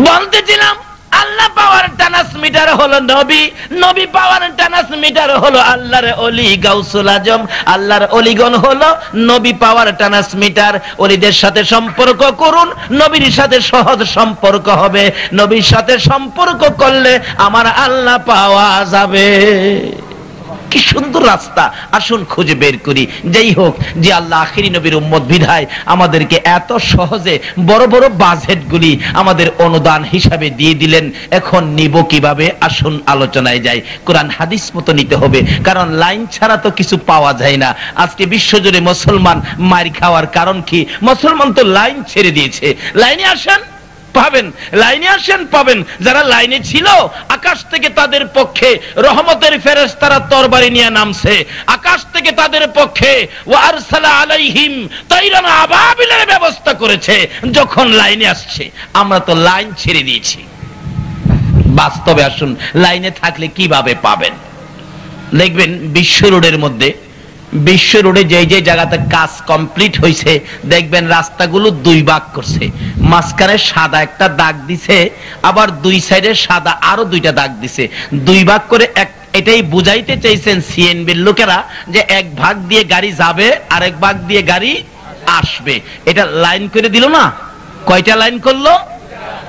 বলতেছিলাম আল্লাহ পাওয়ার ট্রান্সমিটার হলো নবী, নবী পাওয়ার ট্রান্সমিটার হলো আল্লাহর ওলি গাউসুল আজম, আল্লাহর ওলিগণ হলো নবী পাওয়ার ট্রান্সমিটার। ওলিদের সাথে সম্পর্ক করুন, নবীর সাথে সহজ সম্পর্ক হবে। নবীর সাথে সম্পর্ক করলে আমার আল্লাহ পাওয়া যাবে। কি সুন্দর রাস্তা, আসুন খুঁজে বের করি। যাই হোক, যে আল্লাহ আখিরি নবীর উম্মত বিধায় আমাদেরকে এত সহজে বড় বড় বাজেটগুলি আমাদের অনুদান হিসাবে দিয়ে দিলেন। এখন নিব কিভাবে? আসুন আলোচনায় যাই। কোরআন হাদিস মতো নিতে হবে, কারণ লাইন ছাড়া তো কিছু পাওয়া যায় না। আজকে বিশ্বজুড়ে মুসলমান মার খাওয়ার কারণ কি? মুসলমান তো লাইন ছেড়ে দিয়েছে। লাইনে আসেন পাবেন, লাইনে আসেন পাবেন। যারা লাইনে ছিল, আকাশ থেকে তাদের পক্ষে রহমতের ফেরেশতারা তরবারি নিয়ে নামছে। আকাশ থেকে তাদের পক্ষে ওয়ারসালা আলাইহিম তাইরান আবাবিলের ব্যবস্থা করেছে। যখন লাইনে আসছে, আমরা তো লাইন ছেড়ে দিয়েছি। বাস্তবে আসুন, লাইনে থাকলে কিভাবে পাবেন? দেখবেন বিশ্ব রোডের মধ্যে, বিশ্ব রোডে যে যে জায়গাতে কাজ কমপ্লিট হয়েছে, দেখবেন রাস্তাগুলো দুই ভাগ করছে। মাঝখানে সাদা একটা দাগ দিছে, আবার দুই সাইডে সাদা আরো দুইটা দাগ দিছে। দুই ভাগ করে এটাই বুঝাইতে চাইছেন সিএনবির লোকেরা যে এক ভাগ দিয়ে গাড়ি যাবে, আরেক ভাগ দিয়ে গাড়ি আসবে। এটা লাইন করে দিল না? কয়টা লাইন করলো?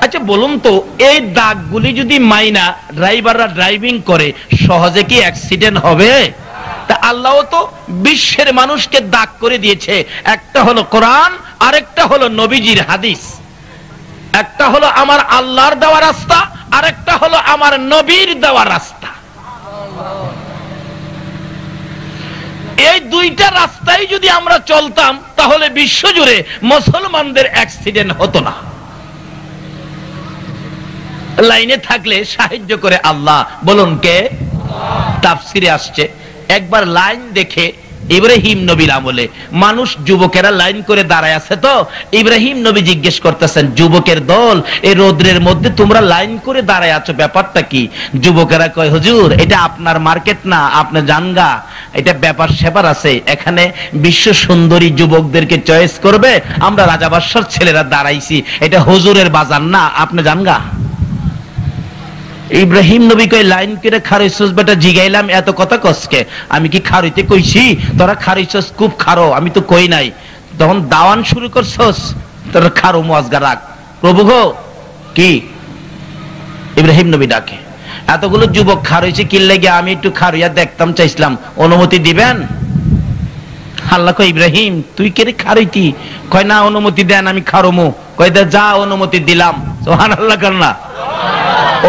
আচ্ছা বলুন তো, এই দাগগুলি যদি মাইনা ড্রাইভাররা ড্রাইভিং করে, সহজে কি অ্যাক্সিডেন্ট হবে? তা আল্লাহ তো বিশ্বের মানুষকে দাগ করে দিয়েছে। একটা হলো কোরআন, আরেকটা হলো নবীজির হাদিস। একটা হলো আমার আল্লাহর দেওয়া রাস্তা, আরেকটা হলো আমার নবীর দেওয়া রাস্তা। এই দুইটা রাস্তায় যদি আমরা চলতাম, তাহলে বিশ্বজুড়ে মুসলমানদের অ্যাক্সিডেন্ট হতো না। লাইনে থাকলে সাহায্য করে আল্লাহ। বলুন কে? তাফসিরে আসছে, একবার লাইন দেখে ইব্রাহিম নবীর আমলে মানুষ, যুবকেরা লাইন করে দাঁড়ায় আছে। তো ইব্রাহিম নবী জিজ্ঞেস করতেছেন, যুবকের দল, এই রোদ্রের মধ্যে তোমরা লাইন করে দাঁড়ায় আছো, ব্যাপারটা কি? যুবকেরা কয়, হুজুর এটা আপনার মার্কেট না, আপনি জানগা, এটা ব্যাপার স্যাপার আছে। এখানে বিশ্ব সুন্দরী যুবকদেরকে চয়েস করবে, আমরা রাজা বাদশার ছেলেরা দাঁড়াইছি, এটা হুজুরের বাজার না, আপনি জানগা। ইব্রাহিম নবী কই, লাইন করে খারইছস বেটা? জিগাইলাম এত কথা কসকে? আমি কি খারইতে কইছি? তোরা খারইছস, খুব খারো, আমি তো কই নাই। তখন দাওয়ান শুরু করছস, তোরা খারো মুয়াজগা রাখ। প্রভু গো, কি? ইব্রাহিম নবী ডাকে, এতগুলো যুবক খারইছে কি লাগে? আমি একটু খারইয়া দেখতাম চাইছিলাম, অনুমতি দিবেন? আল্লাহ কয়, ইব্রাহিম তুই কে রে খারইতি? কয় না, অনুমতি দেন, আমি খারমু। কয় দে, যা, অনুমতি দিলাম। সুবহানাল্লাহ কর না?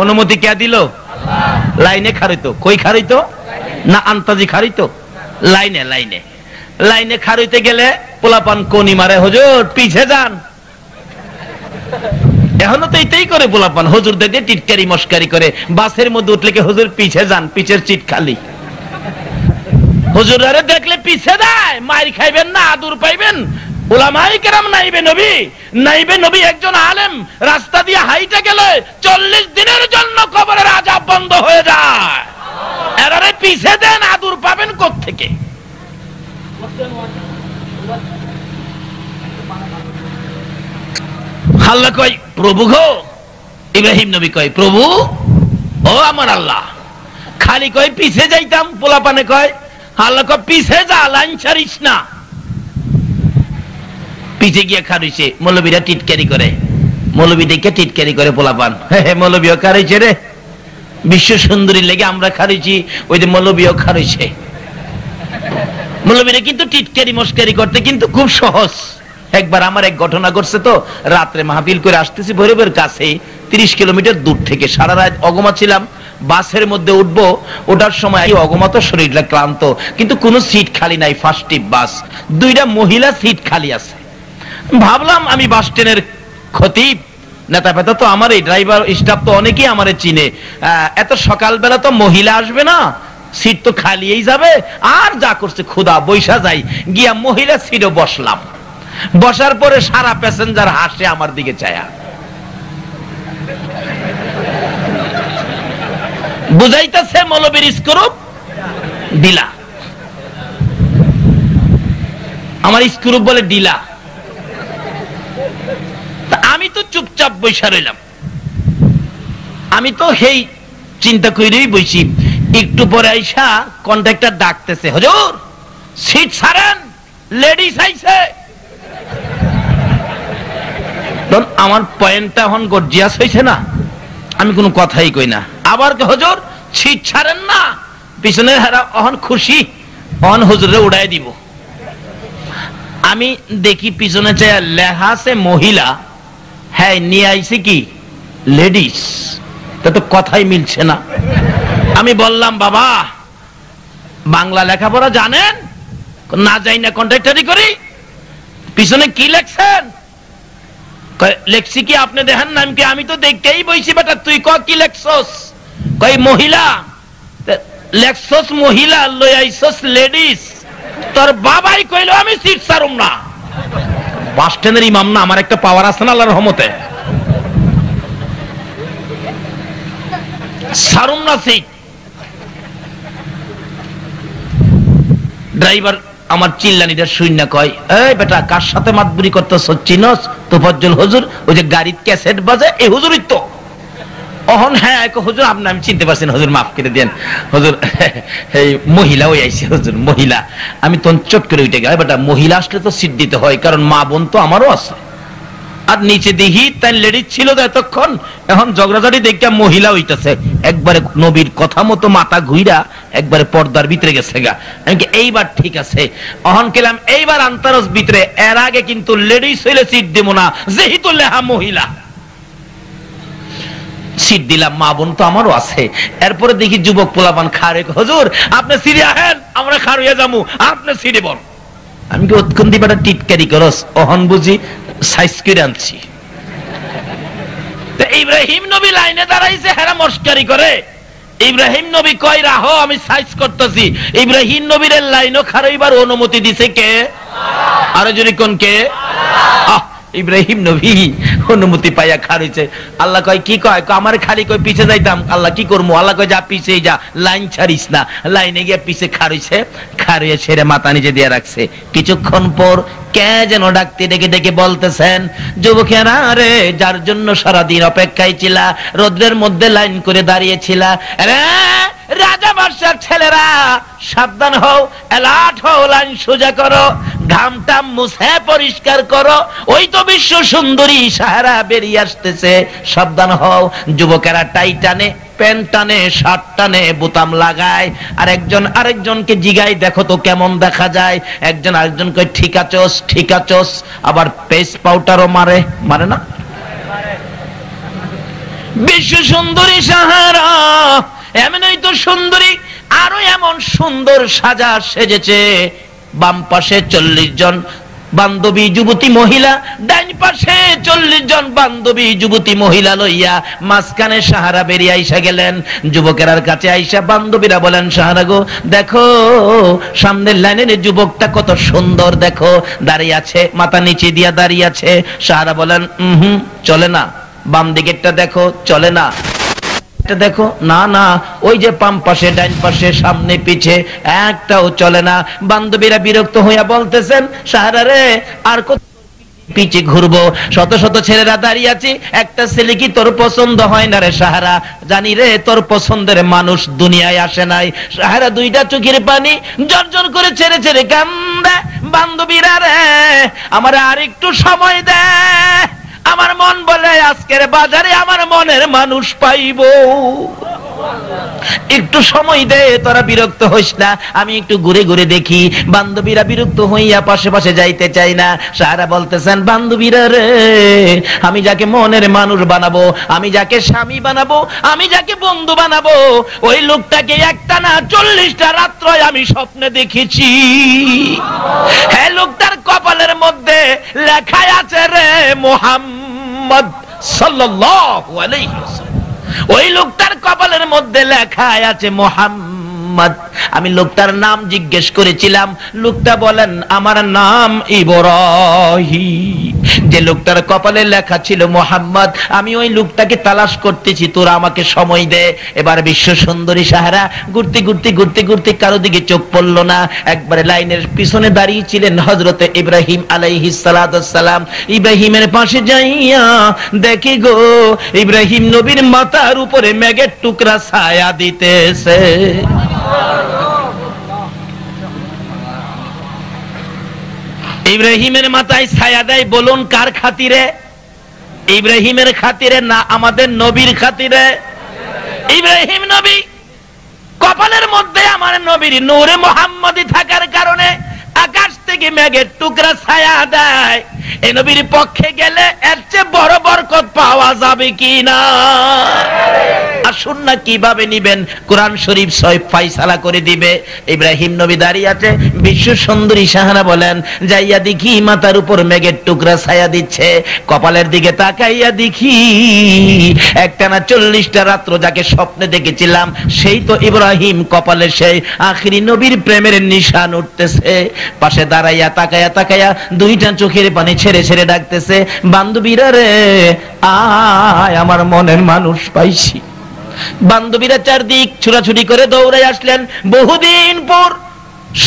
অনুমতি কে দিল? লাইনে খারিতো। কই খারিতো? না আন্তাজি খারিতো? লাইনে। লাইনে লাইনে খারিতে গেলে পোলাপান কোনি মারে, হুজুর পিছে যান। এখনো তো এইটাই করে পোলাপান, হুজুর দেখে টিটকারি মস্কারি করে। বাসের মধ্যে উঠলে কি হুজুর পিছে যান, পিছের সিট খালি। হুজুরারে দেখলে পিছে দেয়, মাইর খাইবেন না, আদর পাইবেন। উলামায়ে কেরাম নাইবে নবী, নাইবে নবী একজন আলেম রাস্তা দিয়ে হাইটে গেলে 40 দিনের জন্য কবরের আযাব বন্ধ হয়ে যায়। এরারে পিছে দেন, আদর পাবেন কোত্থেকে? আল্লাহ কয়, প্রভু গো। ইব্রাহিম নবী কয়, প্রভু ও আমার আল্লাহ। খালি কয় পিছে যাইতাম, পোলাপানে কয়, আল্লাহ কয় পিছে যা, লাইন ছাড়িস না। পিছে গিয়ে খারইছে, মৌলবীরা টিটকারি করে। মৌলবী দেখে টিটকারি করে পোলাপান, মৌলবীও খারইছে রে, বিশ্ব সুন্দরী লেগে আমরা খারইছি, ওই যে মৌলবীও খারইছে। মৌলবীরা কিন্তু টিটকারি মস্কারি করতে কিন্তু খুব সহজ। একবার আমার এক ঘটনা ঘটছে, তো রাত্রে মাহফিল করে আসতেছি ভৈরবের কাছে, 30 কিলোমিটার দূর থেকে। সারা রাত অগমা ছিলাম, বাসের মধ্যে উঠবো, ওঠার সময় অগমা তো, শরীরটা ক্লান্ত, কিন্তু কোনো সিট খালি নাই। ফার্স্ট টিপ বাস, 2টা মহিলা সিট খালি আছে। ভাবলাম আমি বাস স্ট্যান্ডের খতিব, নেতা পেতা তো আমার, এই ড্রাইভার স্টাফ তো অনেকেই আমারে চিনে, এত সকালবেলা তো মহিলা আসবে না, সিট তো খালিই যাবে। আর যা করছে খুদা, বৈশা যাই, গিয়া মহিলা সিটে বসলাম। বসার পরে সারা প্যাসেঞ্জার হাসে আমার দিকে চায়া। বুঝাইতেছে মৌলবীর স্ক্রুপ ডিলা, আমার স্ক্রুপ বলে ডিলা। আমি তো চুপচাপ বৈশা রইলাম। আমি তো হেই চিন্তা করেই বইছি, একটু পরে আইসা কন্ট্রাক্টর ডাকতেছে, হুজুর সিট ছাড়েন, লেডিস আইছে। আমার পয়েন্টটা এখন গর্জিয়াস হয়েছে না, আমি কোনো কথাই কই না। আবার হুজুর সিট ছাড়েন না, পিছনে হারা অহন খুশি, অহন হুজুরে উড়াই দিব। আমি দেখি পিছনে চাই লেখা আছে মহিলা, হ্যাঁ নিয়ে আইছে কি লেডিস, তা তো কথাই মিলছে না। আমি বললাম বাবা বাংলা লেখাপড়া জানেন? না যাই না কন্ট্রাক্টরি করি। পিছনে কি লেখছেন? লেখছি কি আপনি দেখেন নাম কি? আমি তো দেখতেই বইছি বেটা, তুই ক কি লেখছস? কই মহিলা। লেখছস মহিলা, লই আইছস লেডিস। তোর বাবাই কইলো আমি সিট ছাড়ুম না। বাস স্ট্যান্ডের ইমাম না, আমার একটা পাওয়ার আছে না আল্লাহর রহমতে, ছাড়ুম না সিট। ড্রাইভার আমার চিল্লানিটা শূন্য কয়, এই বেটা কার সাথে মাতবুরি করতেছ চিনস? তোফাজ্জল হুজুর, ওই যে গাড়ির ক্যাসেট বাজে, এই হুজুরই তো। অহন হ্যাঁ হুজুর আপনি, আমি চিনতে পারছি না হুজুর, মাফ করে দেন হুজুর, এই মহিলা ওই আইছে হুজুর মহিলা। আমি তখন চট করে উঠে গেল, বেটা মহিলা আসলে তো সিট দিতে হয়, কারণ মা বোন তো আমারও আছে। আর নিচে দেখি তাই লেডিস ছিল তো এতক্ষণ, এখন ঝগড়াঝাড়ি দেখে মহিলা হইতেছে, একবারে নবীর কথা মতো মাথা ঘুইরা একবারে পর্দার ভিতরে গেছে গা। এইবার ঠিক আছে, অহন কেলাম এইবার আন্তরস ভিতরে। এর আগে কিন্তু লেডিস হইলে সিট দিব না, যেহেতু লেহা মহিলা। সিট দিলাম, মা বোন তো আমারও আছে। এরপরে দেখি যুবক পোলাপান খারে, হুজুর আপনি সিটে আহেন, আমরা খার হইয়া যাবো, আপনি সিটে বল। আমি কি উৎক্ষণ দিবাটা টিটকারি করস? অহন বুঝি সাইজ করে আনছি। ইব্রাহিম নবী লাইনে দাঁড়াইছে, হেরা মস্কারি করে। ইব্রাহিম নবী কয় রাহো আমি সাইজ করতেছি। ইব্রাহিম নবীর লাইনও খারাইবার অনুমতি দিছে কে? আরো যদি কোন কে? ইব্রাহিম নবী অনুমতি পাইয়া খারিছে। আল্লাহ কয় কি কয়? আমার খালি কয় পিছে যাইতাম। আল্লাহ কি করবো? আল্লাহ কয় যা পিছে যা, লাইন ছাড়িস না। লাইনে গিয়ে পিছে খারিছে, খারিয়ে ছেড়ে মাথা নিচে দিয়ে রাখছে। কিছুক্ষণ পর কে যেন ডাকতে ডেকে ডেকে বলতেছেন, যুবকেরা রে, যার জন্য সারাদিন অপেক্ষায় ছিলা, রোদ্রের মধ্যে লাইন করে দাঁড়িয়েছিলা, রে রাজা বাদশার ছেলেরা সাবধান হও, অ্যালার্ট হও, লাইন সোজা করো, ঘামটা মুছে পরিষ্কার করো, ওই তো বিশ্ব সুন্দরী সাহারা বেরিয়ে আসতেছে, সাবধান হও। যুবকেরা টাই টানে, প্যান্ট টানে, শার্ট টানে, বোতাম লাগায়, আর একজন আরেকজনকে জিগাই দেখো তো কেমন দেখা যায়। একজন আরেকজনকে ঠিক আছোস, ঠিক আছোস, আবার পেস্ট পাউডারও মারে, মারে না? বিশ্ব সুন্দরী সাহারা এমনই তো সুন্দরী, আরো এমন সুন্দর সাজা সেজেছে। বাম পাশে 40 জন বান্ধবী যুবতী মহিলা, ডাইন পাশে 40 জন বান্ধবী যুবতী মহিলা লইয়া মাঝখানে সাহারা বেরিয়ে আইসা গেলেন। যুবকেরার কাছে আইসা বান্ধবীরা বলেন, সাহারা গো দেখো সামনের লাইনের যুবকটা কত সুন্দর, দেখো দাঁড়িয়ে আছে, মাথা নিচে দিয়া দাঁড়িয়ে আছে। সাহারা বলেন চলে না। বাম দিকেরটা দেখো, চলে না। দেখো, না না, ওই যে বাম পাশে, ডাইন পাশে, সামনে পিছে একটাও চলে না। বান্ধবীরা বিরক্ত হইয়া বলতেছেন, সাহারা রে আর কত পিছে ঘুরবো? শত শত ছেলেরা দাঁড়িয়ে আছে, একটা ছেলে কি তোর পছন্দ হয় না রে সাহারা? জানি রে তোর পছন্দের মানুষ দুনিয়ায় আসে নাই। সাহারা দুইটা চোখের পানি জর্জর করে ছেড়ে ছেড়ে কান্দে। বান্ধবীরা রে আমার আর একটু সময় দে, আমার মন বলে আজকের বাজারে আমার মনের মানুষ পাইব, একটু সময় দে, তোরা বিরক্ত হইস না, আমি একটু ঘুরে ঘুরে দেখি। বান্ধবীরা বিরক্ত হইয়া পাশে পাশে যাইতে চাই না। সারা বলতেছেন, বান্ধবীরা রে আমি যাকে মনের মানুষ বানাবো, আমি যাকে স্বামী বানাবো, আমি যাকে বন্ধু বানাবো, ওই লোকটাকে একটা না 40টা রাত্র আমি স্বপ্নে দেখেছি। হ্যাঁ, লোকটার কপালের মধ্যে লেখা আছে রে মুহাম্মদ সাল্লাল্লাহু আলাইহি ওয়াসাল্লাম। ওই লোকটার কপালের মধ্যে লেখা আছে মুহাম্মদ মুহাম্মদ। আমি লোকটার নাম জিজ্ঞেস করেছিলাম, লোকটা বলেন আমার নাম ইব্রাহিম। যে লোকটার কপালে লেখা ছিল মুহাম্মদ, আমি ওই লোকটাকে তালাশ করতেছি, তোরা আমাকে সময় দে। এবার বিশ্ব সুন্দরী সাহারা ঘুরতে ঘুরতে ঘুরতে ঘুরতে কারো দিকে চোখ পড়লো না, একবারে লাইনের পিছনে দাঁড়িয়ে ছিলেন হযরতে ইব্রাহিম আলাইহিস সালাতু সালাম। ইব্রাহিমের পাশে যাইয়া দেখি গো, ইব্রাহিম নবীর মাথার উপরে মেঘের টুকরা ছায়া দিতেছে। ইব্রাহিমের মাথায় ছায়া দেয়, বলুন কার খাতিরে? ইব্রাহিমের খাতিরে না আমাদের নবীর খাতিরে? ইব্রাহিম নবী কপালের মধ্যে আমার নবীর নূরে মুহাম্মদী থাকার কারণে আকাশ থেকে মেঘের টুকরা ছায়া দেয়। এই নবীর পক্ষে গেলে এর চেয়ে বড় বরকত পাওয়া যাবে কি না? আসুন না, কিভাবে নিবেন কোরআন শরীফ সব ফয়সালা করে দিবে। ইব্রাহিম নবী দাঁড়িয়ে আছে, বিশ্ব সুন্দরী সাহারা বলেন যাইয়া দেখি মাথার উপর মেঘের টুকরা ছায়া দিচ্ছে। কপালের দিকে তাকাইয়া দেখি একটানা 40টা রাত্র যাকে স্বপ্নে দেখেছিলাম সেই তো ইব্রাহিম, কপালে সেই আখিরি নবীর প্রেমের নিশান উঠতেছে। পাশে দাঁড়াইয়া তাকাইয়া তাকাইয়া দুইটা চোখের পানি ছেড়ে ছেড়ে ডাকতেছে, বান্ধবীরা রে আয়, আমার মনের মানুষ পাইছি। বান্ধবীরা চারদিক ছুটাছুটি করে দৌড়ে আসলেন। বহুদিন পর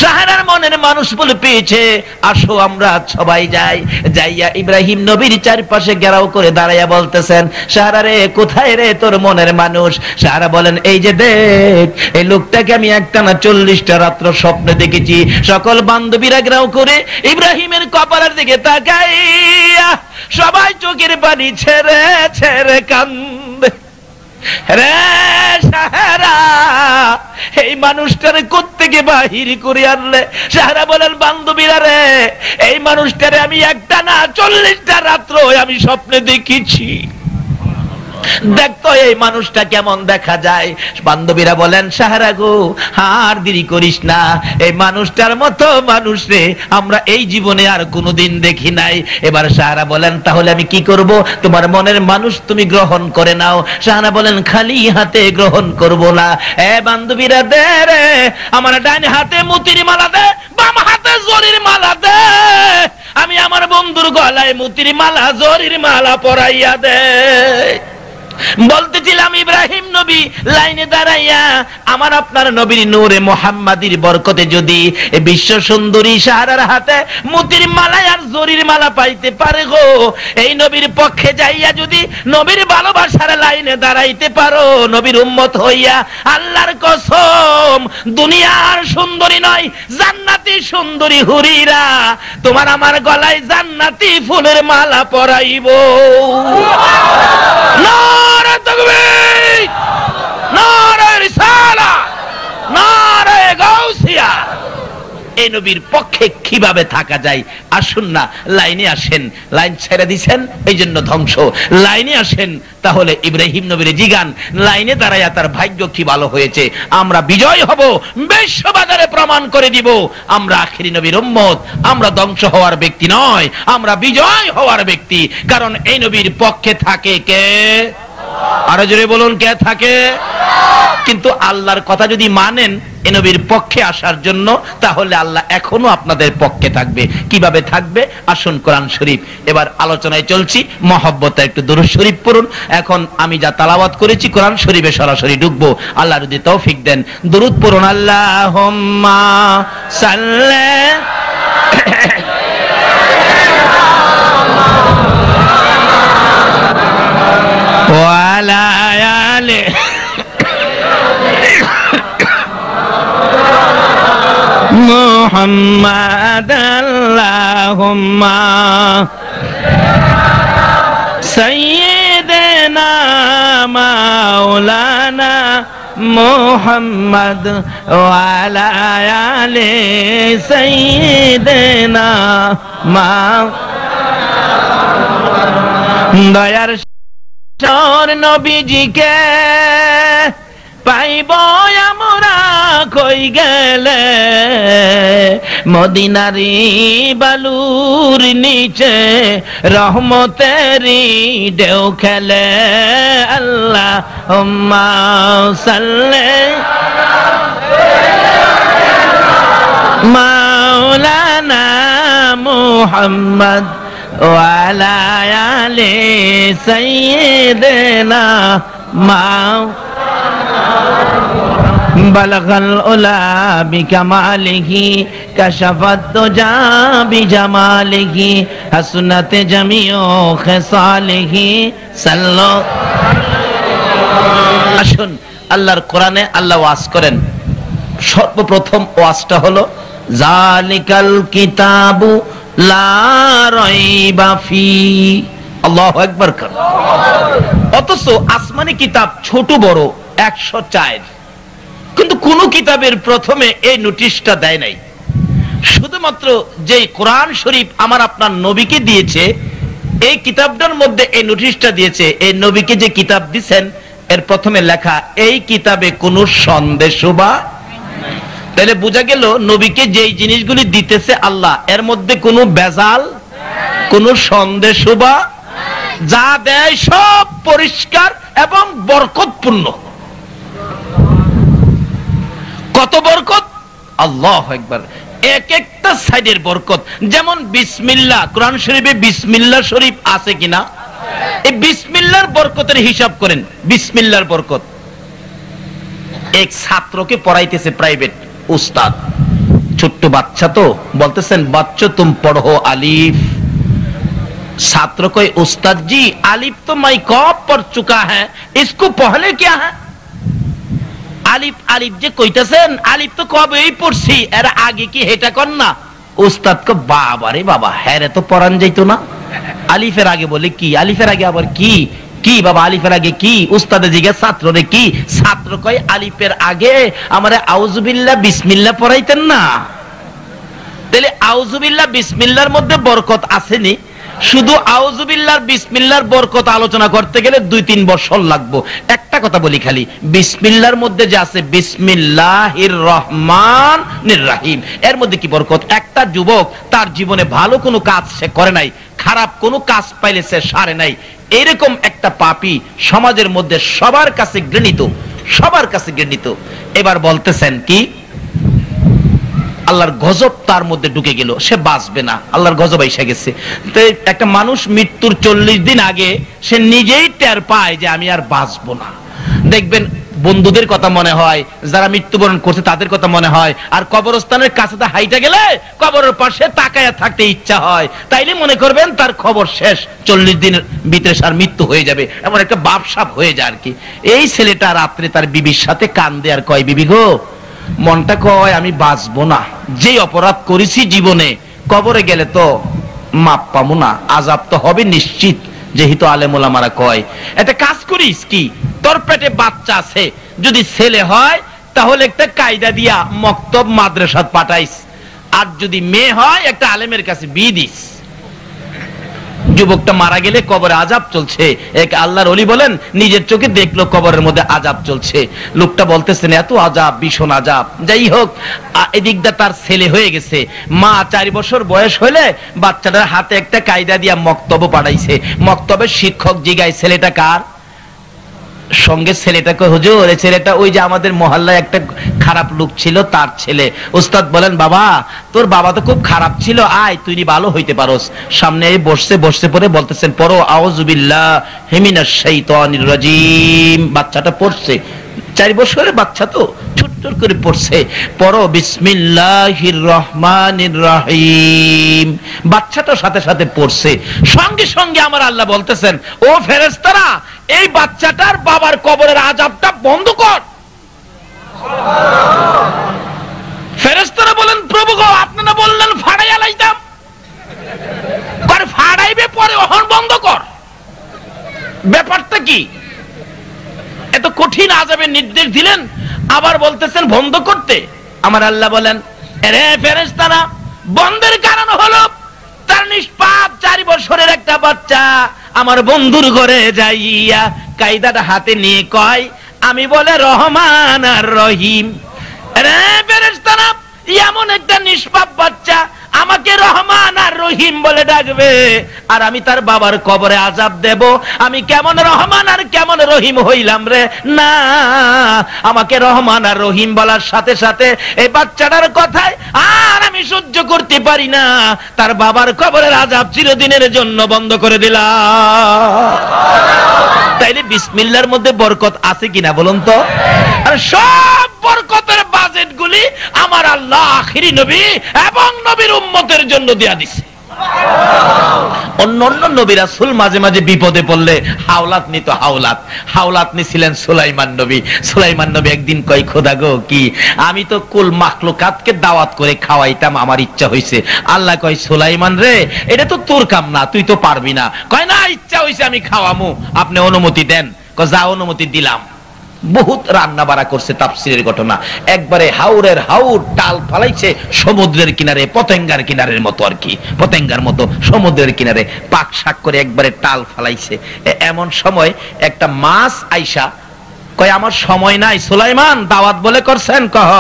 সাহারার মনের মানুষ বলে পেয়েছে, আসো আমরা সবাই যাই। যাইয়া ইব্রাহিম নবীর চারপাশে ঘেরাও করে দাঁড়াইয়া বলতেছেন, সাহারা রে কোথায় রে তোর মনের মানুষ? সাহারা বলেন এই যে দেখ, এই লোকটাকে আমি একটানা 40টা রাত্র স্বপ্নে দেখেছি। সকল বান্ধবীরা ঘেরাও করে ইব্রাহিমের কপালের দিকে তাকাইয়া সবাই চোখের পানি ছেড়ে ছেড়ে কান্দে। রে সাহারা, এই মানুষটারে কোত্থেকে বাহির করে আনলে? সাহারা বলেন বান্ধবীরা রে, এই মানুষটারে আমি একটানা 40টা রাত্র আমি স্বপ্নে দেখেছি। দেখতো এই মানুষটা কেমন দেখা যায়। বান্ধবীরা বলেন সাহারা গো, আর দেরি করিস না, এই মানুষটার মতো মানুষ রে আমরা এই জীবনে আর কোনোদিন দেখি নাই। এবার সাহারা বলেন তাহলে আমি কি করব? তোমার মনের মানুষ তুমি গ্রহণ করে নাও। সাহারা বলেন খালি হাতে গ্রহণ করব না। বান্ধবীরা দে রে, আমার ডান হাতে মতির মালা দে, বাম হাতে জরির মালা দে, আমি আমার বন্ধুর গলায় মতির মালা জরির মালা পরাইয়া দে। বলতেছিলাম ইব্রাহিম নবী লাইনে দাঁড়াইয়া আমার আপনার নবীর নূরে মুহাম্মাদির বরকতে যদি বিশ্ব সুন্দরী সাহারার হাতে মতির মালা আর জরির মালা পাইতে পারে গো, এই নবীর পক্ষে যাইয়া যদি নবীর ভালোবাসার লাইনে দাঁড়াইতে পারো নবীর উম্মত হইয়া, আল্লাহর কসম দুনিয়ার সুন্দরী নয় জান্নাতি সুন্দরী হুরিরা তোমার আমার গলায় জান্নাতি ফুলের মালা পরাইব। নারে তাকবীর, নারে রিসালাত, নারে গাউসিয়া। এই নবীর পক্ষে কিভাবে থাকা যায়? আসুন না, লাইনে আসেন। লাইন ছেড়ে দিছেন এই জন্য ধ্বংস। লাইনে আসেন, তাহলে ইব্রাহিম নবীর জিগান লাইনে দাঁড়াইয়া তার ভাগ্য কি ভালো হয়েছে। আমরা বিজয় হব, বিশ্ববাজারে প্রমাণ করে দিব আমরা আখিরি নবীর উম্মত। আমরা ধ্বংস হওয়ার ব্যক্তি নয়, আমরা বিজয় হওয়ার ব্যক্তি। কারণ এই নবীর পক্ষে থাকে কে? আরো জোরে বলুন, কে থাকে? কিন্তু আল্লাহর কথা যদি মানেন এই নবীর পক্ষে আসার জন্য, তাহলে আল্লাহ এখনো আপনাদের পক্ষে থাকবে। কিভাবে থাকবে? আসুন কোরআন শরীফ এবার আলোচনায় চলছি। মহব্বতে একটু দুরূদ শরীফ পড়ুন। এখন আমি যা তেলাওয়াত করেছি কোরআন শরীফে সরাসরি ঢুকবো। আল্লাহ যদি তৌফিক দেন দুরূদ পড়ুন। আল্লাহুম্মা সাল্লি ওয়া আলা আলি মুহাম্মাদ। আল্লাহুম্মা সাইয়্যিদিনা মাওলানা মুহাম্মদ ওয়া আলা আলি সাইয়্যিদিনা দয়ার নবীজিকে পাইব আমরা কই গেলে, মদিনারি বালুর নিচে রহমতেরি ঢেউ খেলে। আল্লাহুম্মা সাল্লি মাওলানা মুহাম্মদ ওয়া আলা আলি সাইয়্যিদিনা বালাগাল উলা বিকামালিহি কাশাফাত দুজা বিজামালিহি হাসনাত জামিউ খিসালিহি সাল্লাল্লাহু। আসুন আল্লাহর কোরআনে আল্লাহ ওয়াজ করেন। সর্বপ্রথম ওয়াজটা হলো জালিকাল কিতাবু লা রাইবা ফি। আল্লাহু আকবার। অথচ আসমানি কিতাব ছোট বড় 104, কিন্তু কোন কিতাবের প্রথমে এই নোটিশটা দেয় নাই। শুধুমাত্র যে কোরআন শরীফ আমার আপনার নবীকে দিয়েছে, এই কিতাবটার মধ্যে এই নোটিশটা দিয়েছে। এই নবীকে যে কিতাব দিবেন এর প্রথমে লেখা এই কিতাবে কোনো সন্দেশ বা, তাহলে বোঝা গেল নবীকে যেই জিনিসগুলি দিতেছে আল্লাহ, এর মধ্যে কোনো বেজাল, কোনো সন্দেশ বা, যা দেয় সব পরিষ্কার এবং বরকতপূর্ণ। কত বরকত! আল্লাহু আকবার। এক একটা সাইডের বরকত। যেমন বিসমিল্লাহ, কোরআন শরীফে বিসমিল্লাহ শরীফ আছে কিনা? এই বিসমিল্লাহর বরকতের হিসাব করেন। বিসমিল্লাহর বরকত। এক ছাত্রকে পড়াইতেছে প্রাইভেট উস্তাদ, ছোট্ট বাচ্চা তো, বলতেছেন বাচ্চা তুম পড়ো আলিফ। ছাত্র কই उस्ताद जी आलिफ तो मैं कब पढ़ चुका है, इसको पहले क्या है? আলিফ আলিফ যে কইতাছেন, আলিফ তো কবেই পড়ছি, এর আগে কি হেটা কর না? উস্তাদ কো বাবা রে বাবা, হ্যাঁ রে তো পড়ান যাইতো না। আলিফের আগে বলে কি? আলিফের আগে আবার কি কি বাবা? আলিফের আগে কি? উস্তাদে জিজ্ঞাসা ছাত্র রে কি? ছাত্র কয় আলিফের আগে আমারে আউযুবিল্লাহ বিসমিল্লাহ পড়াইতেন না। তাহলে আউযুবিল্লাহ বিসমিল্লাহর মধ্যে বরকত আসেনি? শুধু আউযুবিল্লাহর বিসমিল্লাহর বরকত আলোচনা করতে গেলে 2-3 বছর লাগবে। একটা কথা বলি খালি, বিসমিল্লাহর মধ্যে যে আছে বিসমিল্লাহির রহমানির রহিম, এর মধ্যে কি বরকত! একটা যুবক তার জীবনে ভালো কোনো কাজ সে করে নাই, খারাপ কোনো কাজ পাইলে সে সারে নাই, এরকম একটা পাপী সমাজের মধ্যে সবার কাছে ঘৃণিত, সবার কাছে ঘৃণিত। এবার বলতেছেন কি আল্লাহর গজব তার মধ্যে ঢুকে গেল, সে বাঁচবে না, আল্লাহর গজব এসে গেছে। তো একটা মানুষ মৃত্যুর 40 দিন আগে সে নিজেই টের পায় যে আমি আর বাঁচবো না। দেখবেন বন্ধুদের কথা মনে হয়, যারা মৃত্যুবরণ করছে তাদের কথা মনে হয়, আর কবরস্থানের কাছে হাইটা গেলে কবরের পাশে তাকায়া থাকতে ইচ্ছা হয়। তাইলে মনে করবেন তার খবর শেষ, 40 দিনের ভিতরে তার মৃত্যু হয়ে যাবে, এমন একটা বাপসাপ হয়ে যায় আর কি। এই ছেলেটা রাত্রে তার বিবির সাথে কান্দে আর কয়, বিবি গো, মনটা কয় আমি বাঁচবো না, যে অপরাধ করেছি জীবনে, কবরে গেলে তো মাপ পাবো না, আযাব তো হবে নিশ্চিত। যেহেতু আলেম ওলামারা কয় একটা কাজ করিস, কি তোর পেটে বাচ্চা আছে, যদি ছেলে হয় তাহলে একটা কায়দা দিয়া মক্তব মাদ্রাসাত পাঠাইস, আর যদি মেয়ে হয় একটা আলেমের কাছে বিয়ে দিস। যুবকটা মারা গেলে কবরে আযাব চলছে। এক আল্লাহর ওলি বলেন নিজের চোখে দেখলো কবরের মধ্যে আযাব চলছে। লোকটা বলতেছেন এত আযাব, ভীষণ আযাব। যাই হোক, এদিকটা তার ছেলে হয়ে গেছে। মা 4 বছর বয়স হলে বাচ্চাটার হাতে একটা কায়দা দিয়া মক্তব পাঠাইছে। মক্তবের শিক্ষক জিগায় ছেলেটা কার? সঙ্গে ছেলেটাকে, হুজুর এই ছেলেটা ওই যে আমাদের মহল্লায় একটা খারাপ লোক ছিল তার ছেলে। উস্তাদ বলেন বাবা তোর বাবা তো খুব খারাপ ছিল, আয় তুই ভালো হইতে পারোস। সামনে বসছে, বসতে পরে বলতেছেন পড়ো আউযু বিল্লাহি মিনাশ শাইতানির রাজিম। বাচ্চাটা পড়ছে, 4 বছরের বাচ্চা তো ছোট্ট করে পড়ছে, পড়ো বিসমিল্লাহির রহমানির রহিম। বাচ্চাটার সাথে সাথে পড়ছে। সঙ্গে সঙ্গে আমার আল্লাহ বলতেছেন, ও ফেরেশতারা এই বাচ্চাটার বাবার কবরের আযাবটা বন্ধ কর। ফেরেশতারা বলেন প্রভু গো, আপনি না বললেন ফাড়াইয়া লাইতাম, করে ফাড়াইবে পরে ওহন বন্ধ কর। ব্যাপারটা কি? এত কঠিন আযাবের নির্দেশ দিলেন, আবার বলতেছেন বন্ধ করতে। আমার আল্লাহ বলেন আরে ফেরেশতারা, বন্ধের কারণ হলো তার নিষ্পাপ 4 বছরের একটা বাচ্চা আমার বন্ধুর ঘরে যাইয়া কায়দাটা হাতে নিয়ে কয় আমি বলে রহমান আর রহিম। আরে ফেরেশতারা, এমন একটা নিষ্পাপ বাচ্চা আমাকে রহমান আর রহিম বলে ডাকবে, আর আমি তার বাবার কবরে আযাব দেব। আমি কেমন রহমান আর কেমন রহিম হইলাম রে? না, আমাকে রহমান আর রহিম বলার সাথে সাথে এই বাচ্চাটার কথায় আর আমি সহ্য করতে পারি না, তার বাবার কবরের আযাব চিরদিনের জন্য বন্ধ করে দিলাম। তাইলে বিসমিল্লাহর মধ্যে বরকত আছে কিনা বলুন তো? আর সব বরকতের বাজেট গুলি আমার আল্লাহ আখিরি নবী এবং নবীর উম্মতের জন্য দেয়া দিছে। অন্যান্য নবী রাসূল মাঝে মাঝে বিপদে পড়লে হাওলাত নিত, হাওলাত নিছিলেন সুলাইমান নবী। সুলাইমান নবী একদিন কয়, খোদা গো, কি আমি তো কুল মাখলুকাতকে দাওয়াত করে খাওয়াইতাম, আমার ইচ্ছা হইছে। আল্লাহ কয়, সুলাইমান রে, এটা তো তোর কাম না, তুই তো পারবি না। কয়, না, ইচ্ছা হইছে, আমি খাওয়ামু, আপনি অনুমতি দেন। কয়, যা, অনুমতি দিলাম। বহুত রান্না বাড়া করছে, তাফসীরের ঘটনা। একবারে হাউরের হাউর টাল ফালাইছে সমুদ্রের কিনারে, পতেঙ্গার কিনারের মতো আর কি, পতেঙ্গার মতো সমুদ্রের কিনারে পাক শাক করে একবারে টাল ফালাইছে। এমন সময় একটা মাছ আইসা কয়, আমার সময় নাই সুলাইমান, দাওয়াত বলে করছেন? কহ,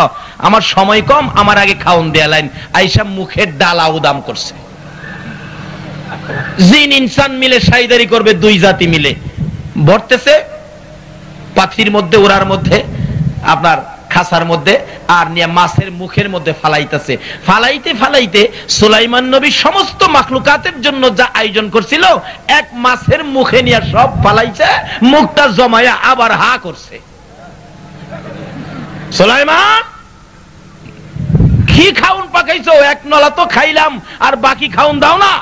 আমার সময় কম, আমার আগে খাওন দেয়া লাইন। আইসা মুখের ডালা উদাম করছে। জিন ইনসান মিলে সাইদারি করবে, দুই জাতি মিলে ভরতেছে পাথির মধ্যে, ওরার মধ্যে, আপনার খাসার মধ্যে, আর নিয়ে মাছের মুখের মধ্যে ফালাইতেছে। ফালাইতে ফালাইতে সুলাইমান নবী সমস্ত মাখলুকাতের জন্য যা আয়োজন করছিল এক মাছের মুখে নিয়ে সব ফালাইছে, মুখটা জমায়া আবার হা করছে। সুলাইমান, কি খাউন পাকাইছো? এক নলা তো খাইলাম, আর বাকি খাউন দাও না।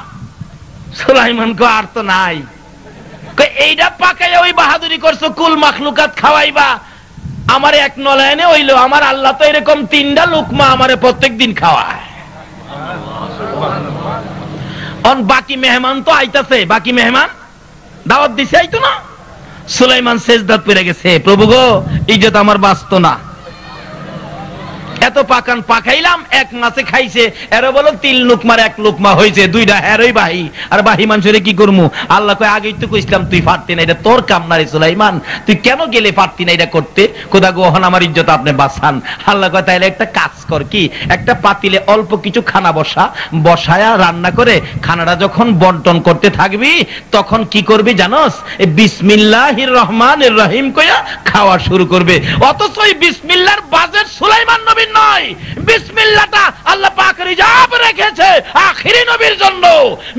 সুলাইমান কো, আর তো নাই। এইটা পাকাইয়া ওই বাহাদুরি করছো, কুল মাখলুকাত খাওয়াইবা, আমার এক নলায়নে হইলো। আমার আল্লাহ তো এরকম 3টা লুকমা আমারে প্রত্যেকদিন খাওয়ায়। বাকি মেহমান তো আইতাছে, বাকি মেহমান দাওয়াত দিছে, আইতো না। সুলাইমান সেজদাত পড়ে গেছে, প্রভু গো, ইজ্জত আমার বাঁচতো না, এত পাকান পাকাইলাম, এক মাছে খাইছে, এরা বলো 3 লুকমার 1 লুকমা হয়েছে, 2টা হেরই বাহি, আর বাহি মানুষের কি করবো? আল্লাহ কয়, আগেই তো কইছিলাম তুই পারতি না, এটা তোর কাম না রে সুলাইমান, তুই কেন গেলে পারতি না এটা করতে? খোদা গো, ওহন আমার ইজ্জত আপনি বাঁচান। আল্লাহ কয়, তাইলে একটা কাজ কর, কি, একটা পাতিলে অল্প কিছু খানা বসায়া রান্না করে খানাটা যখন বন্টন করতে থাকবি, তখন কি করবি জানোস? বিসমিল্লাহির রহমানির রহিম কইয়া খাওয়া শুরু করবে। অথচ এই বিসমিল্লাহর বাজেট সুলাইমান নবী নয়, বিসমিল্লাহটা আল্লাহ পাক রিজার্ভ রেখেছে আখিরি নবীর জন্য।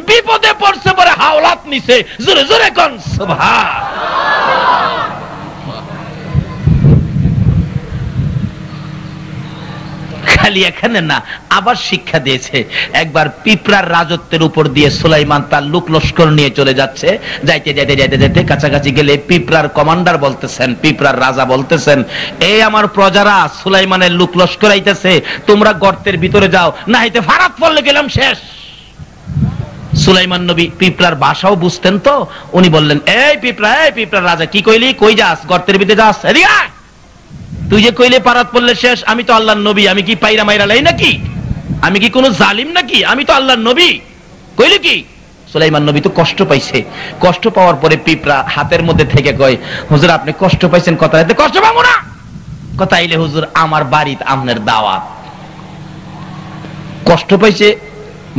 বিপদে পড়ছে পরে হাওলাত নিছে, জোরে জোরে কোন সুবহান। খালি এখানে না, আবার শিক্ষা দিয়েছে। একবার পিঁপড়ার রাজত্বের উপর দিয়ে সুলাইমান তার লোক লস্কর নিয়ে চলে যাচ্ছে, যাইতে যাইতে যাইতে যাইতে কাছাকাছি গেলে পিঁপড়ার কমান্ডার বলতেছেন, পিঁপড়ার রাজা বলতেছেন, এই আমার প্রজারা সুলাইমানের লোক লস্কর আইতেছে, তোমরা গর্তের ভিতরে যাও, না হইতে ফারাত পড়লে গেলাম শেষ। সুলাইমান নবী পিঁপড়ার ভাষাও বুঝতেন তো, উনি বললেন, এই পিঁপড়ার রাজা, কি কইলি? কই যাস? গর্তের ভিতরে যাস? এদিকে আয়। তুই যে কইলে পারাত পড়লে শেষ, আমি তো আল্লাহর নবী, আমি কি পাইরা মাইরা লাই নাকি? আমি কি কোনো জালিম নাকি? আমি তো আল্লাহর নবী, কইলে কি? সুলাইমান নবী তো কষ্ট পাইছে। কষ্ট পাওয়ার পরে পিঁপড়া হাতের মধ্যে থেকে কয়, হুজুর আপনি কষ্ট পাইছেন, কথা এতে কষ্ট পাবো না। কথা আইলে হুজুর আমার বাড়িতে আপনার দাওয়াত। কষ্ট পাইছে,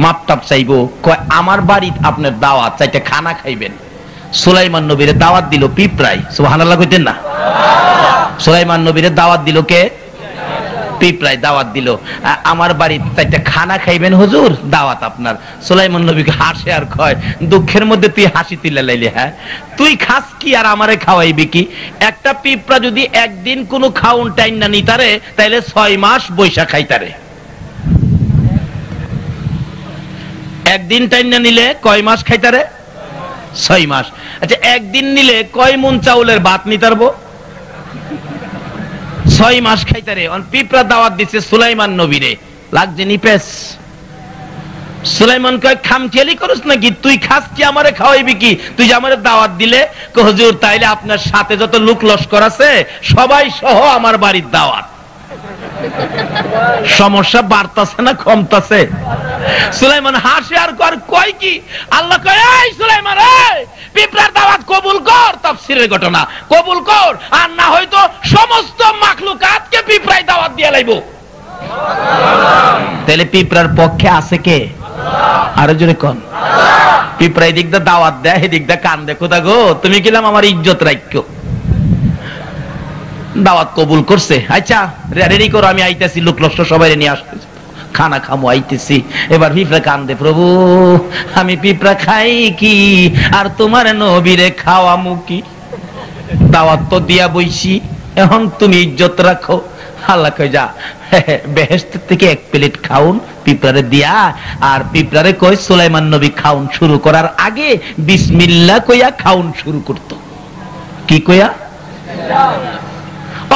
মাপটাপ চাইবো, কয় আমার বাড়িতে আপনার দাওয়াত, চাইতে খানা খাইবেন। সুলাইমান নবীরে দাওয়াত দিল পিঁপড়াই, সুবহানাল্লাহ কইতেন না? সুলাইমান নবীরে দাওয়াত দিল কে? পিঁপড়াই দাওয়াত দিল, আমার বাড়িতে চাইতে খানা খাইবেন হুজুর, দাওয়াত আপনার। সুলাইমান নবীকে হাসে আর কয়, দুঃখের মধ্যে তুই হাসি তুলে লাইলি? হ্যাঁ, তুই খাস কি আর আমারে খাওয়াইবি কি? একটা পিঁপড়া যদি একদিন কোনো খাউন টাইম না নিতারে, তাইলে 6 মাস বৈশা খাইতারে। একদিন টাইম না নিলে কয় মাস খাইতারে? 6 মাস। আচ্ছা, একদিন নিলে কয় মন চাউলের ভাত নিতারবো? 6 মাস খাইতারে। পিঁপড়া দাওয়াত দিচ্ছে সুলাইমান নবীরে, লাগছে নিপেস। সুলাইমান কয়, খামখেয়ালি করস নাকি? তুই খাস কি আমারে খাওয়াইবি কি? তুই যে আমারে দাওয়াত দিলে, হুজুর তাইলে আপনার সাথে যত লোক লস্কর আছে সবাই সহ আমার বাড়ির দাওয়াত। সমস্যা বাড়তাছে না কমতাছে? সুলাইমান হাসে আর কয় কি? আল্লাহ কয়, এই সুলাইমান, এই পিঁপড়ার দাওয়াত কবুল কর, তাফসীরের ঘটনা, কবুল কর, আর না হয়তো সমস্ত মাখলুকাতকে পিঁপড়ায় দাওয়াত দিয়ে লাইব। তাহলে পিঁপড়ার পক্ষে আছে কে? আরো জোরে কোন? পিঁপড়ায় দিক দা দাওয়াত দেয়, এদিক দা কান দে, খোদা গো তুমি কিলাম আমার ইজ্জত রাখো। দাওয়াত কবুল করছে, আচ্ছা রেডি করো, আমি আইতেছি, লোক লক্ষ্য সবাই নিয়ে আসতেছি, খানা খামো, আইতেছি। এবার পিঁপড়া কান্দে, প্রভু আমি পিঁপড়া খাই কি আর তোমার নবীরে খাওয়ামু কি? দাওয়াত তো দিয়া বইছি, এখন তুমি ইজ্জত রাখো। আল্লাহ কই যা, বেহেশত থেকে এক প্লেট খাউন পিঁপড়ারে দিয়া, আর পিঁপড়ারে কই সুলাইমান নবী খাউন শুরু করার আগে বিসমিল্লাহ কইয়া খাউন শুরু করত। কি কইয়া?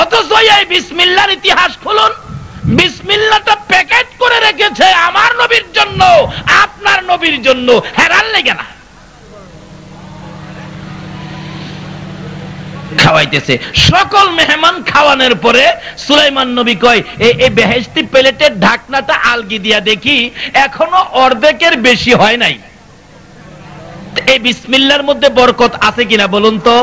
অথচ এই বিসমিল্লাহর ইতিহাস খুলুন, বিসমিল্লাহটা প্যাকেট করে রেখেছে আমার নবীর জন্য, আপনার নবীর জন্য, হেরান লেগে না। খাওয়াইতেছে, সকল মেহমান খাওয়ানোর পরে সুলাইমান নবী কয় এই বেহেশতি প্লেটের ঢাকনাটা আলগি দিয়া দেখি এখনো অর্ধেকের বেশি হয় নাই, এই বিসমিল্লাহর মধ্যে বরকত আছে কিনা বলুন তো?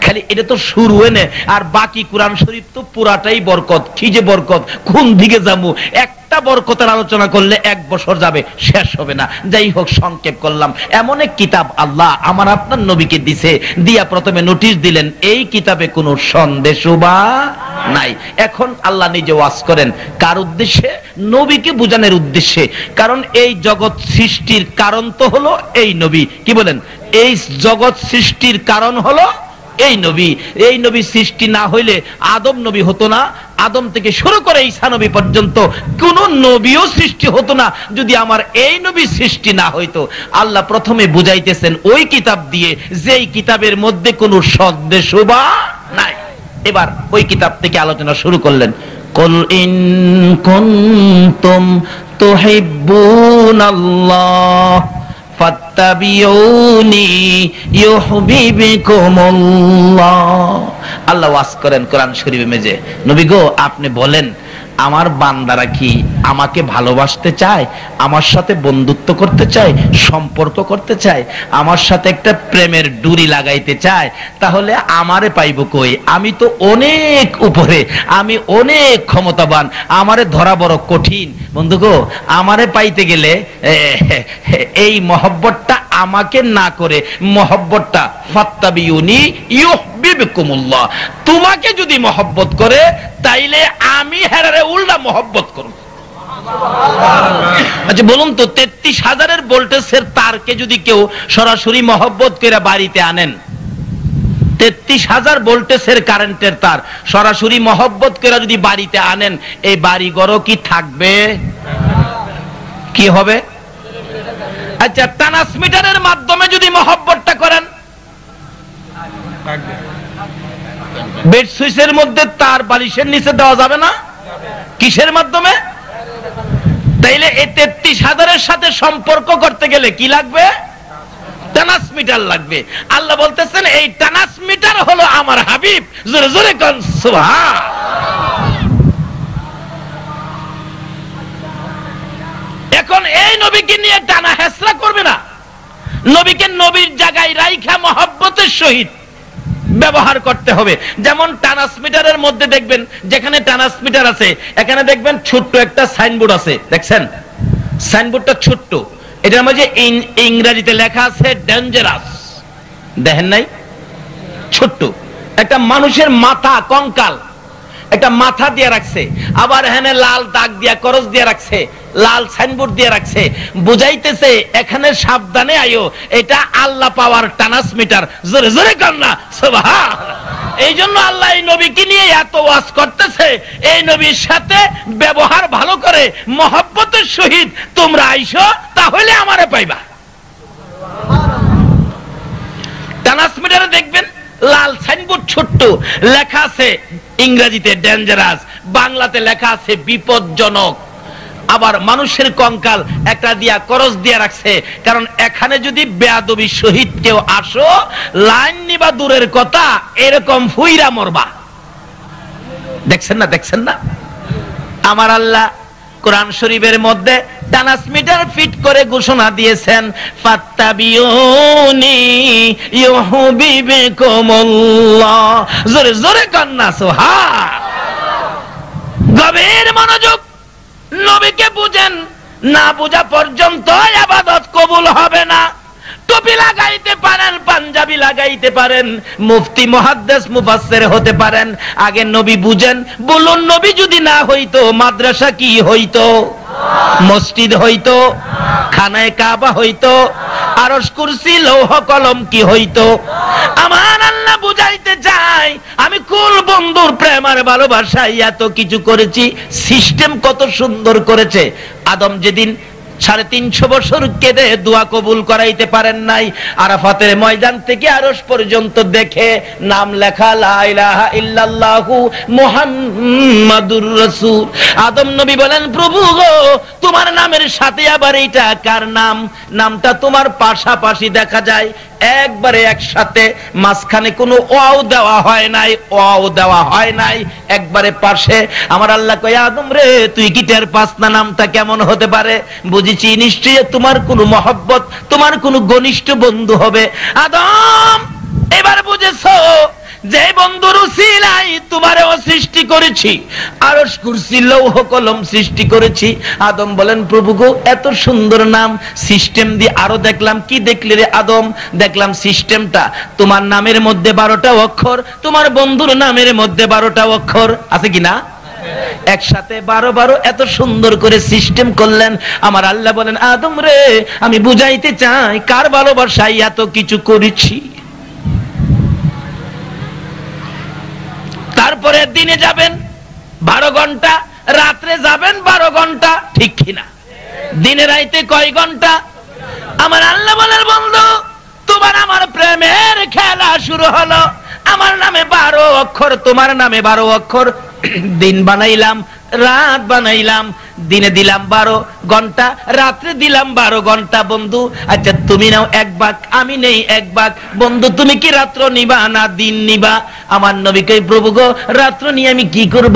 খালি এটা তো শুরু এনে, আর বাকি কোরআন শরীফ তো পুরাটাই বরকত। কি যে বরকত, কোন দিকে যাবো? একটা বরকতের আলোচনা করলে 1 বছর যাবে, শেষ হবে না। যাই হোক, সংক্ষেপ করলাম। এমন এক কিতাব আল্লাহ আমার আপনার নবীকে দিছে, দিয়া প্রথমে নোটিশ দিলেন এই কিতাবে কোনো সন্দেশ বা নাই। এখন আল্লাহ নিজে ওয়াজ করেন কার উদ্দেশ্যে? নবীকে বুঝানোর উদ্দেশ্যে। কারণ এই জগৎ সৃষ্টির কারণ তো হলো এই নবী। কি বলেন? এই জগৎ সৃষ্টির কারণ হলো এই নবী। এই নবী সৃষ্টি না হইলে আদম নবী হতো না, আদম থেকে শুরু করে ঈসা নবী পর্যন্ত কোন নবীও সৃষ্টি হতো না যদি আমার এই নবী সৃষ্টি না হইতো। আল্লাহ প্রথমে বুঝাইতেছেন ওই কিতাব দিয়ে, যেই কিতাবের মধ্যে কোনো সন্দেশ বা নাই। এবার ওই কিতাব থেকে আলোচনা শুরু করলেন। কুল ইন কুনতুম তুহিব্বুনাল্লাহ ফাত্তাবিউনি ইউহিব্বুকুমুল্লাহ। আল্লাহ ওয়াজ করেন কোরআন শরীফে মেজে, নবী গো আপনি বলেন আমার বান্দারা কি আমাকে ভালোবাসতে চায়, আমার সাথে বন্ধুত্ব করতে চায়, সম্পর্ক করতে চায়, আমার সাথে একটা প্রেমের ডুরি লাগাইতে চায়, তাহলে আমারে পাইব কই? আমি তো অনেক উপরে, আমি অনেক ক্ষমতাবান, আমারে ধরা বড় কঠিন। বন্ধু গো, আমারে পাইতে গেলে এই মহব্বতটা আমাকে না করে মহব্বতটা ফাত্তাবিউনি ইউহিব্বুকুমুল্লাহ, তোমাকে যদি মহব্বত করে তাইলে আমি হেরারে উল্টা মহব্বত করব। আচ্ছা বলুন তো, 33,000 ভোল্টেজের তারকে যদি কেউ সরাসরি মহব্বত করে বাড়িতে আনেন, 33,000 ভোল্টেজের কারেন্টের তার সরাসরি মহব্বত করে যদি বাড়িতে আনেন, এই বাড়িঘরও কি থাকবে? কি হবে? আচ্ছা ট্রান্সমিটারের মাধ্যমে যদি মহব্বতটা করেন, বেড সুইচের মধ্যে তার বালিশের নিচে দেওয়া যাবে না? কিসের মাধ্যমে? তাইলে এই 33,000-এর সাথে সম্পর্ক করতে গেলে কি লাগবে? ট্রান্সমিটার লাগবে। আল্লাহ বলতেছেন এই ট্রান্সমিটার হলো আমার হাবিব। জোরে জোরে কোন সুবহান। এখন এই নবীকে নিয়ে টানা হেসরা করবে না, নবীকে নবীর জায়গায় রাইখা মহব্বতের সহিত ব্যবহার করতে হবে। যেমন ট্রান্সমিটারের মধ্যে দেখবেন, যেখানে ট্রান্সমিটার আছে এখানে দেখবেন ছোট্ট একটা সাইনবোর্ড আছে, দেখছেন? সাইনবোর্ডটা ছোট্ট, এটার মধ্যে ইংরেজিতে লেখা আছে ডেঞ্জারাস, দেখেন নাই? ছোট্ট একটা মানুষের মাথা, কঙ্কাল একটা মাথা দিয়ে রাখছে, আবার এখানে লাল দাগ দিয়া করস দিয়ে রাখছে, লাল সাইনবোর্ড দিয়ে রাখছে, বুঝাইতেছে এখানে সাবধানে আইও, এটা আল্লাহ পাওয়ার ট্রান্সমিটার। জোরে জোরে কান না সুবহান। এই জন্য আল্লাহ এই নবীকে নিয়ে এত ওয়াজ করতেছে, এই নবীর সাথে ব্যবহার ভালো করে মহব্বতের সহিত তোমরা আইসো, তাহলে আমারে পাইবা। ট্রান্সমিটারে দেখবেন লাল সাইনবোর্ড ছোট্ট, লেখা আছে ইংরেজিতে ডেঞ্জারাস, বাংলাতে লেখা আছে বিপজ্জনক। আবার মানুষের কঙ্কাল একটা দিয়া করস দিয়া রাখছে, কারণ এখানে যদি বেয়াদবি সহিত কেউ আসো, লাইন নিবা দূরের কথা, এরকম ফুইরা মরবা। দেখছেন না? দেখছেন না? আমার আল্লাহ কোরআন শরীফের মধ্যে ট্রান্সমিটার ফিট করে ঘোষণা দিয়েছেন, ফাত্তাবিউনি ইউহিব্বুকুমুল্লাহ। জোরে জোরে কান্না সুবহান। গভীর মনোযোগ, নবীকে বুঝেন, না বুঝা পর্যন্ত ইবাদত কবুল হবে না। টুপি লাগাইতে পারেন, পাঞ্জাবি লাগাইতে পারেন, মুফতি মুহাদ্দিস মুফাসসির হতে পারেন। আগে নবী বুঝেন। বলুন, নবী যদি না হইতো মাদ্রাসা কি হইতো? মসজিদ হইতো? খানায়ে কাবা হইতো? আরশ কুরসি লৌহ কলম কি হইতো? আমার আল্লাহ বুঝাইতে চাই, আমি কুল বন্ধুর প্রেম আর ভালোবাসায় এত কিছু করেছি। সিস্টেম কত সুন্দর করেছে। আদম যেদিন 350 বছর কেঁদে দোয়া কবুল করাইতে পারেন নাই, আরাফাতের ময়দান থেকে আরশ পর্যন্ত দেখে নাম লেখা লা ইলাহা ইল্লাল্লাহু মুহাম্মাদুর রাসূল। আদম নবী বলেন, প্রভু গো, তোমার নামের সাথে আবার এটা কার নাম? নামটা তোমার পাশাপাশি দেখা যায়, একবারে একসাথে, মাঝখানে কোনো ওয়াও দেওয়া হয় নাই, ওয়াও দেওয়া হয় নাই, একবারে পাশে। আমার আল্লাহ কয়, আদম রে, তুই কি টের পাস না নামটা কেমন হতে পারে? বুঝেছি, নিশ্চয়ই তোমার কোনো মহব্বত, তোমার কোনো ঘনিষ্ঠ বন্ধু হবে। আদম, এবার বুঝেছো যে বন্ধুর উসিলায় তোমারও সৃষ্টি করেছি, আরশ কুরসি লৌহ কলম সৃষ্টি করেছি। আদম বলেন, প্রভু গো, এত সুন্দর নাম, সিস্টেম দিয়ে আরো দেখলাম। কি দেখলি রে আদম? দেখলাম সিস্টেমটা, তোমার নামের মধ্যে 12টা অক্ষর, তোমার বন্ধুর নামের মধ্যে 12টা অক্ষর আছে কিনা? একসাথে 12 এত সুন্দর করে সিস্টেম করলেন। আমার আল্লাহ বলেন, আদম রে, আমি বুঝাইতে চাই কার ভালোবাসায় এত কিছু করেছি। তারপরে দিনে যাবেন 12 ঘন্টা, রাত্রে যাবেন 12 ঘন্টা, ঠিক কিনা? দিনে রাইতে কয় ঘন্টা? আমার আল্লাহ বলেন, বন্ধু, তোমার আমার প্রেমের খেলা শুরু হলো। আমার নামে 12 অক্ষর, তোমার নামে 12 অক্ষর। দিন বানাইলাম, রাত বানাইলাম, দিনে দিলাম 12 ঘন্টা, রাত্রে দিলাম 12 ঘন্টা। বন্ধু, আচ্ছা তুমি নাও 1 ভাগ, আমি নেই 1 ভাগ। বন্ধু, তুমি কি রাত্র নিবা না দিন নিবা? আমার নবী কই, প্রভু গো, রাত্র নিয়ে আমি কি করব?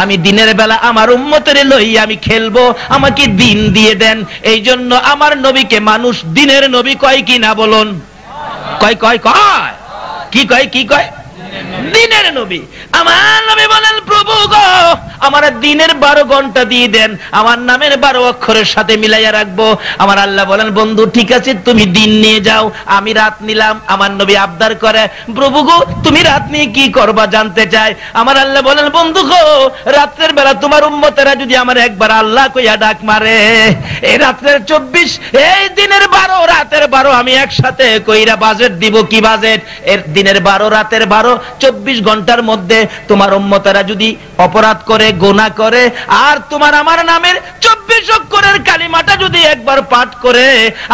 আমি দিনের বেলা আমার উম্মতের লইয়া আমি খেলবো, আমাকে দিন দিয়ে দেন। এই জন্য আমার নবীকে মানুষ দিনের নবী কয় কি না বলুন? কয় কয় কয় কি কয়? কি কয়? দিনের নবী। আমার নবী বলেন, প্রভু গো, আমার দিনের 12 ঘন্টা দিয়ে দেন, আমার নামের 12 অক্ষরের সাথে মিলাইয়া রাখবো। আমার আল্লাহ বলেন, বন্ধু ঠিক আছে, তুমি দিন নিয়ে যাও, আমি রাত নিলাম। আমার নবী আবদার করে, প্রভু গো, তুমি রাত নিয়ে কি করবা জানতে চায়। আমার আল্লাহ বলেন, বন্ধু গো, রাত্রের বেলা তোমার উম্মতেরা যদি আমার একবার আল্লাহ কইয়া ডাক মারে, এই রাত্রের 24, এই দিনের 12 রাতের 12 আমি একসাথে কইরা বাজেট দিব। কি বাজেট? এর দিনের 12 রাতের 12, 24 ঘন্টার মধ্যে তোমার উম্মতেরা যদি অপরাধ করে, গুনাহ করে, আর তোমার আমার নামের 24 অক্ষরের কালিমাটা যদি একবার পাঠ করে,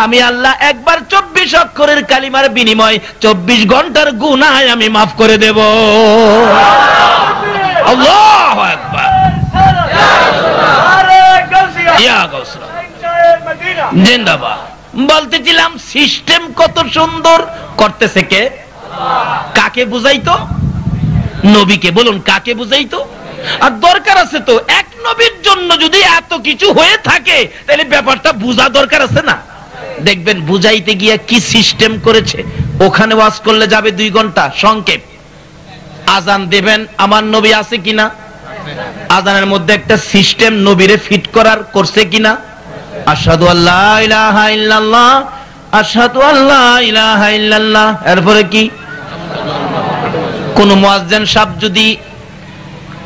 আমি আল্লাহ একবার 24 অক্ষরের কালিমার বিনিময় 24 ঘন্টার গুনাহ আমি মাফ করে দেব। আল্লাহু আকবার। ইয়া গাউসুল্লাহ জিন্দাবাদ। বলতেছিলাম সিস্টেম কত সুন্দর করতেছে কে? কাকে বুঝাইতো? নবীকে। বলুন, কাকে বুঝাইতো? আর দরকার আছে তো, এক নবীর জন্য যদি এত কিছু হয়ে থাকে, তাহলে ব্যাপারটা বুঝা দরকার আছে না? দেখবেন বুঝাইতে গিয়া কি সিস্টেম করেছে। ওখানে ওয়াজ করলে যাবে 2 ঘন্টা সংক্ষেপ, আজান দেবেন, আমার নবী আছে কিনা? আজানের মধ্যে একটা সিস্টেম নবীরে ফিট করার করছে কিনা? আশহাদু আল্লা ইলাহা ইল্লাল্লাহ, আশহাদু আল্লা ইলাহা ইল্লাল্লাহ। এরপরে কি? কোন মুয়াজ্জিন সাহেব যদি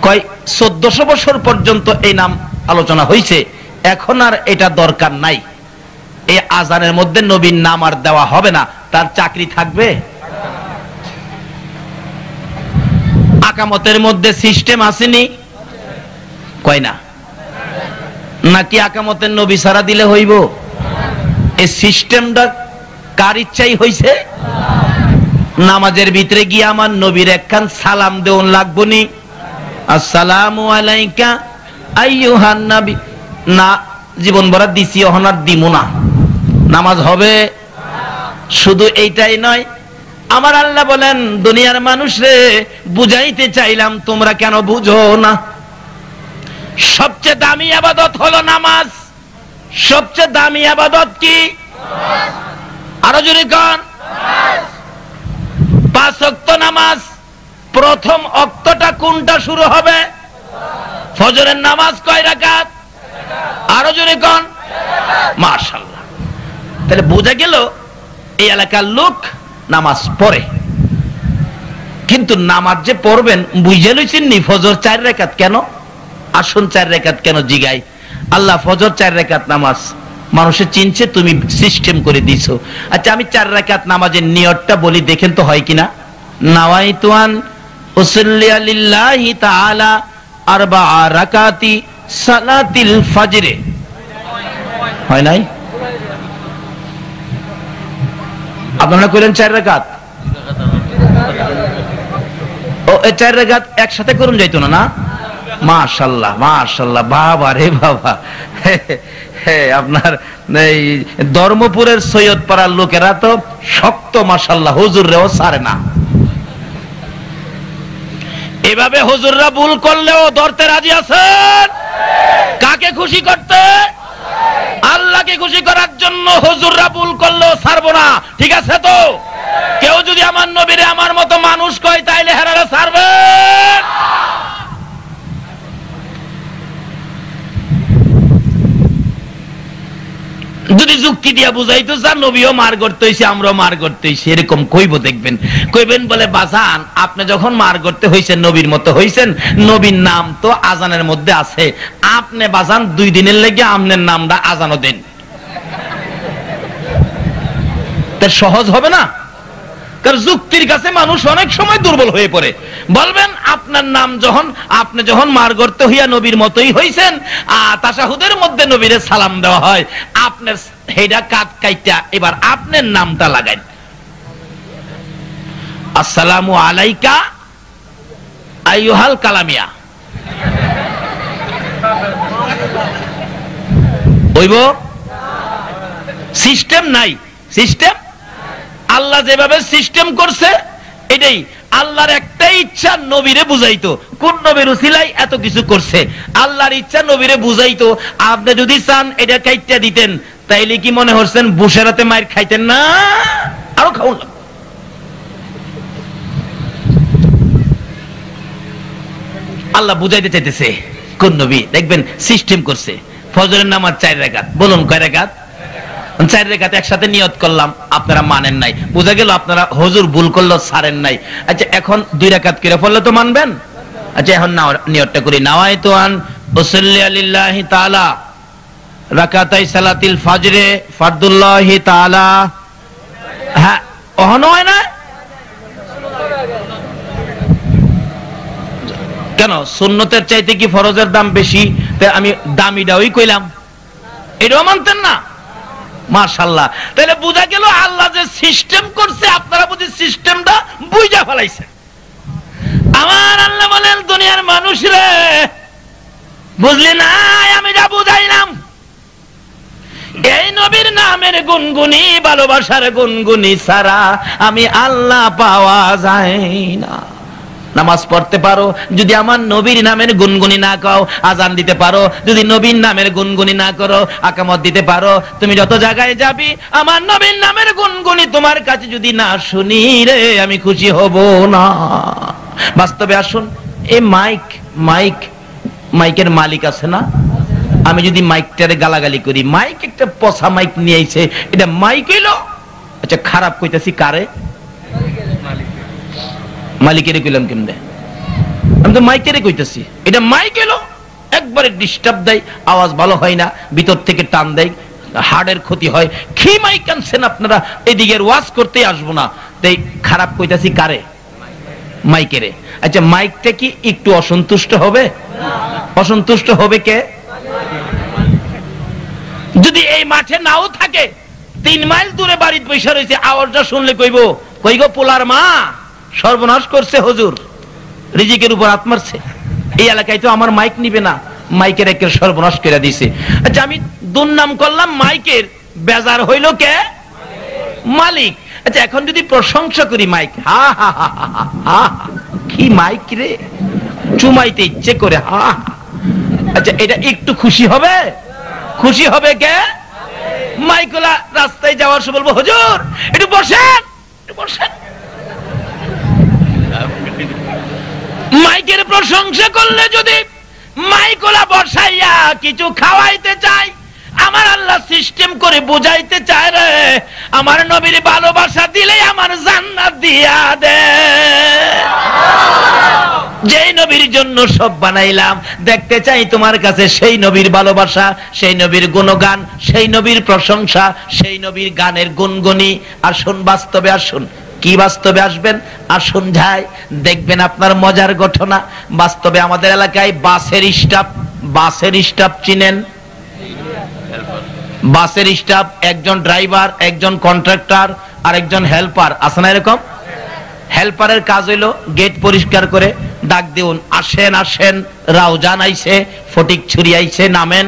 কয় 1400 বছর পর্যন্ত এই নাম আলোচনা হয়েছে, এখন আর এটা দরকার নাই, এই আজানের মধ্যে নবীর নাম আর দেওয়া হবে না, তার চাকরি থাকবে? আকামতের মধ্যে সিস্টেম আসেনি? কয় না? নাকি আকামতের নবী সারা দিলে হইব? এই সিস্টেমটা কার ইচ্ছাই হইছে? নামাজের ভিতরে গিয়ে আমার নবীর একখান সালাম দেওন লাগবো নি? আসসালামু আলাইকা আইয়ুহান নবী। না, জীবন ভরা দিছি, ওহনার দিমু না, নামাজ হবে? শুধু এইটাই নয়, আমার আল্লাহ বলেন, দুনিয়ার মানুষরে বুঝাইতে চাইলাম, তোমরা কেন বুঝো না? সবচেয়ে দামি ইবাদত হলো নামাজ। সবচেয়ে দামি ইবাদত কি? আরো জোরে কোন? 5 ওয়াক্ত নামাজ। প্রথম ওয়াক্তটা কোনটা শুরু হবে? ফজরের নামাজ কয় রাকাত? আরো জোরে কোন? মাশাআল্লাহ। তাহলে বোঝা গেল এই এলাকার লোক নামাজ পড়ে, কিন্তু নামাজ যে পড়বেন বুঝে লইছেন নি ফজর 4 রাকাত কেন? আসুন 4 রাকাত কেন জিগাই। আল্লাহ ফজর 4 রাকাত নামাজ মানুষে চিনছে, তুমি সিস্টেম করে দিছো। আচ্ছা আমি 4 রাকাত নামাজের নিয়তটা বলি, দেখেন তো হয় কিনা। নাওয়াইতু আন উসাল্লি লিল্লাহি তাআলা 4 রাকাতি সালাতিল ফজরে, হয় নাই? আপনারা কইলেন 4 রাকাত, ও এই 4 রাকাত একসাথে করুন যাইতো না? না, মাশাআল্লাহ মাশাআল্লাহ, বাবা রে বাবা। আপনার এই ধর্মপুরের সৈয়দ পাড়ার লোকেরা তো শক্ত মাশাআল্লাহ, হুজুররাও ছাড়ে না। এভাবে হুজুররা ভুল করলেও ধরতে রাজি আছেন? কাকে খুশি করতে? আল্লাহকে খুশি করার জন্য হুজুররা ভুল করলেও ছাড়বো না, ঠিক আছে তো? কেউ যদি আমার নবীরে আমার মতো মানুষ কয় তাইলে হেরারে ছাড়বেন? যদি যুক্তি দিয়া বুঝাইতো যা নবীও মার করতে হইছে আমরাও মার করতে হইছে এরকম কইব, দেখবেন কইবেন বলে বাজান আপনি যখন মার করতে হইছেন নবীর মতো হইছেন, নবীর নাম তো আজানের মধ্যে আছে, আপনি বাজান 2 দিনের লেগে আমনের নামটা আজানও দেন, তা সহজ হবে না? কারণ যুক্তির কাছে মানুষ অনেক সময় দুর্বল হয়ে পড়ে। বলবেন আপনার নাম আপনি যখন মার করতে হইয়া নবীর মতোই হইছেন, তাশাহুদের মধ্যে নবীরে সালাম দেওয়া হয়, আপনার হেডা কাট কাইটা এবার আপনার নামটা লাগাইন, আসসালামু আলাইকা আইয়ুহাল কালামিয়া। হইব? সিস্টেম নাই, সিস্টেম আল্লাহ যেভাবে সিস্টেম করছে এটাই। আল্লাহর একটাই ইচ্ছা নবীরে বুঝাইতো, কোন নবীর উসিলাই এত কিছু করছে, আল্লাহর ইচ্ছা নবীরে বুঝাইতো। আপনি যদি চান এটা কাইটা দিতেন, তাইলে কি মনে হচ্ছেন বুশেরাতে মায়ের খাইতেন না? আরো খাওয়ান লাগবে। আল্লাহ বুঝাইতে চাইতেছে কোন নবী, দেখবেন সিস্টেম করছে। ফজরের নামাজ 4 রাকাত, বলুন কয় রাকাত? 4 রাকাত একসাথে নিয়ত করলাম, আপনারা মানেন নাই, বুঝা গেল আপনারা হুজুর ভুল করলো ছাড়েন নাই। আচ্ছা এখন 2 রাকাত করে পড়লে তো মানবেন। আচ্ছা এখন নিয়তটা করি, নাওয়াইতু আন উসাল্লি লিল্লাহি তাআলা রাকাতাই সালাতিল ফজরে ফরদুল্লাহি তাআলা। হ্যাঁ ওহনো হয় না কেন? সুন্নতের চাইতে কি ফরজের দাম বেশি? আমি দামিটাই কইলাম, এটাও মানতেন না? মাশাআল্লাহ, তাহলে বুঝা গেল আল্লাহ যে সিস্টেম করছে আপনারা বুঝি সিস্টেমটা বুঝা ফেলাইছে। আমার আল্লাহ বলেন দুনিয়ার মানুষ রে, বুঝলি না আমি যা বুঝাইলাম, এই নবীর নামের গুনগুনি ভালোবাসার গুনগুনি ছাড়া আমি আল্লাহ পাওয়া যায় না। নামাজ পড়তে পারো, যদি আমার নবীর নামের গুনগুনি না কও, আজান দিতে পারো, যদি নবীর নামের গুনগুনি না করো, আকামত দিতে পারো, তুমি যত জায়গায় যাবি আমার নবীর নামের গুনগুনি তোমার কাছে যদি না শুনি রে আমি খুশি হব না। বাস্তবে আসুন, এই মাইকের মালিক আছে না? আমি যদি মাইকটারে গালাগালি করি, মাইক একটা পচা মাইক নিয়ে আইছে, এটা মাইক হইলো? আচ্ছা খারাপ কইতাছি কারে? মালিকের কইলাম কেমনে? আমি তো মাইকের কইতেছি, এটা মাইক এলো একবারে ডিস্টার্ব দেয়, আওয়াজ ভালো হয় না, ভিতর থেকে টান দেয়, হার্টের ক্ষতি হয়। কি মাইক আনছেন আপনারা? এদিকের ওয়াজ করতে আসবো না, তাই খারাপ কইতাছি কারে? মাইকের। আচ্ছা মাইকটা কি একটু অসন্তুষ্ট হবে? অসন্তুষ্ট হবে কে? যদি এই মাঠে নাও থাকে, 3 মাইল দূরে বাড়িতে বসে রয়েছে, আওয়াজটা শুনলে কইব কই গো পোলার মা, সর্বনাশ করছে হুজুর, রিজিকের উপর হাত মারছে, এই এলাকায় তো আমার মাইক নিবে না, মাইকের একের সর্বনাশ করে দিছে। আচ্ছা আমি দুর্নাম করলাম মাইকের, বেজার হইল কে? মালিক। আচ্ছা এখন যদি প্রশংসা করি মাইক, হা হা হা হা, কি মাইক রে, চুমাইতে ইচ্ছে করে, হা। আচ্ছা এটা একটু খুশি হবে? খুশি হবে কে? মাইকলা রাস্তায় যাওয়ার সময় বলবো হুজুর একটু বসেন, একটু বসেন। মাইকের প্রশংসা করলে যদি মাইকলা বসাইয়া কিছু খাওয়াইতে চাই, আমার আল্লাহ সিস্টেম করে বুঝাইতে চায় রে, আমার নবীর ভালোবাসা দিলে আমার জান্নাত দিয়া দে। যেই নবীর জন্য সব বানাইলাম, দেখতে চাই তোমার কাছে সেই নবীর ভালোবাসা, সেই নবীর গুণগান, সেই নবীর প্রশংসা, সেই নবীর গানের গুনগুনি। আসুন বাস্তবে আসুন। কি বাস্তবে আসবেন? আসুন যাই, দেখবেন আপনার মজার ঘটনা। বাস্তবে আমাদের এলাকায় বাসের স্টাফ চিনেন? বাসের স্টাফ, একজন ড্রাইভার, একজন কন্ট্রাক্টর আর একজন হেল্পার, আছে না এরকম? হেল্পারের কাজ হইলো গেট পরিষ্কার করে ডাক দিউন, আসেন আসেন, রাউজান আইছে, ফটিকছড়ি আইছে, নামেন।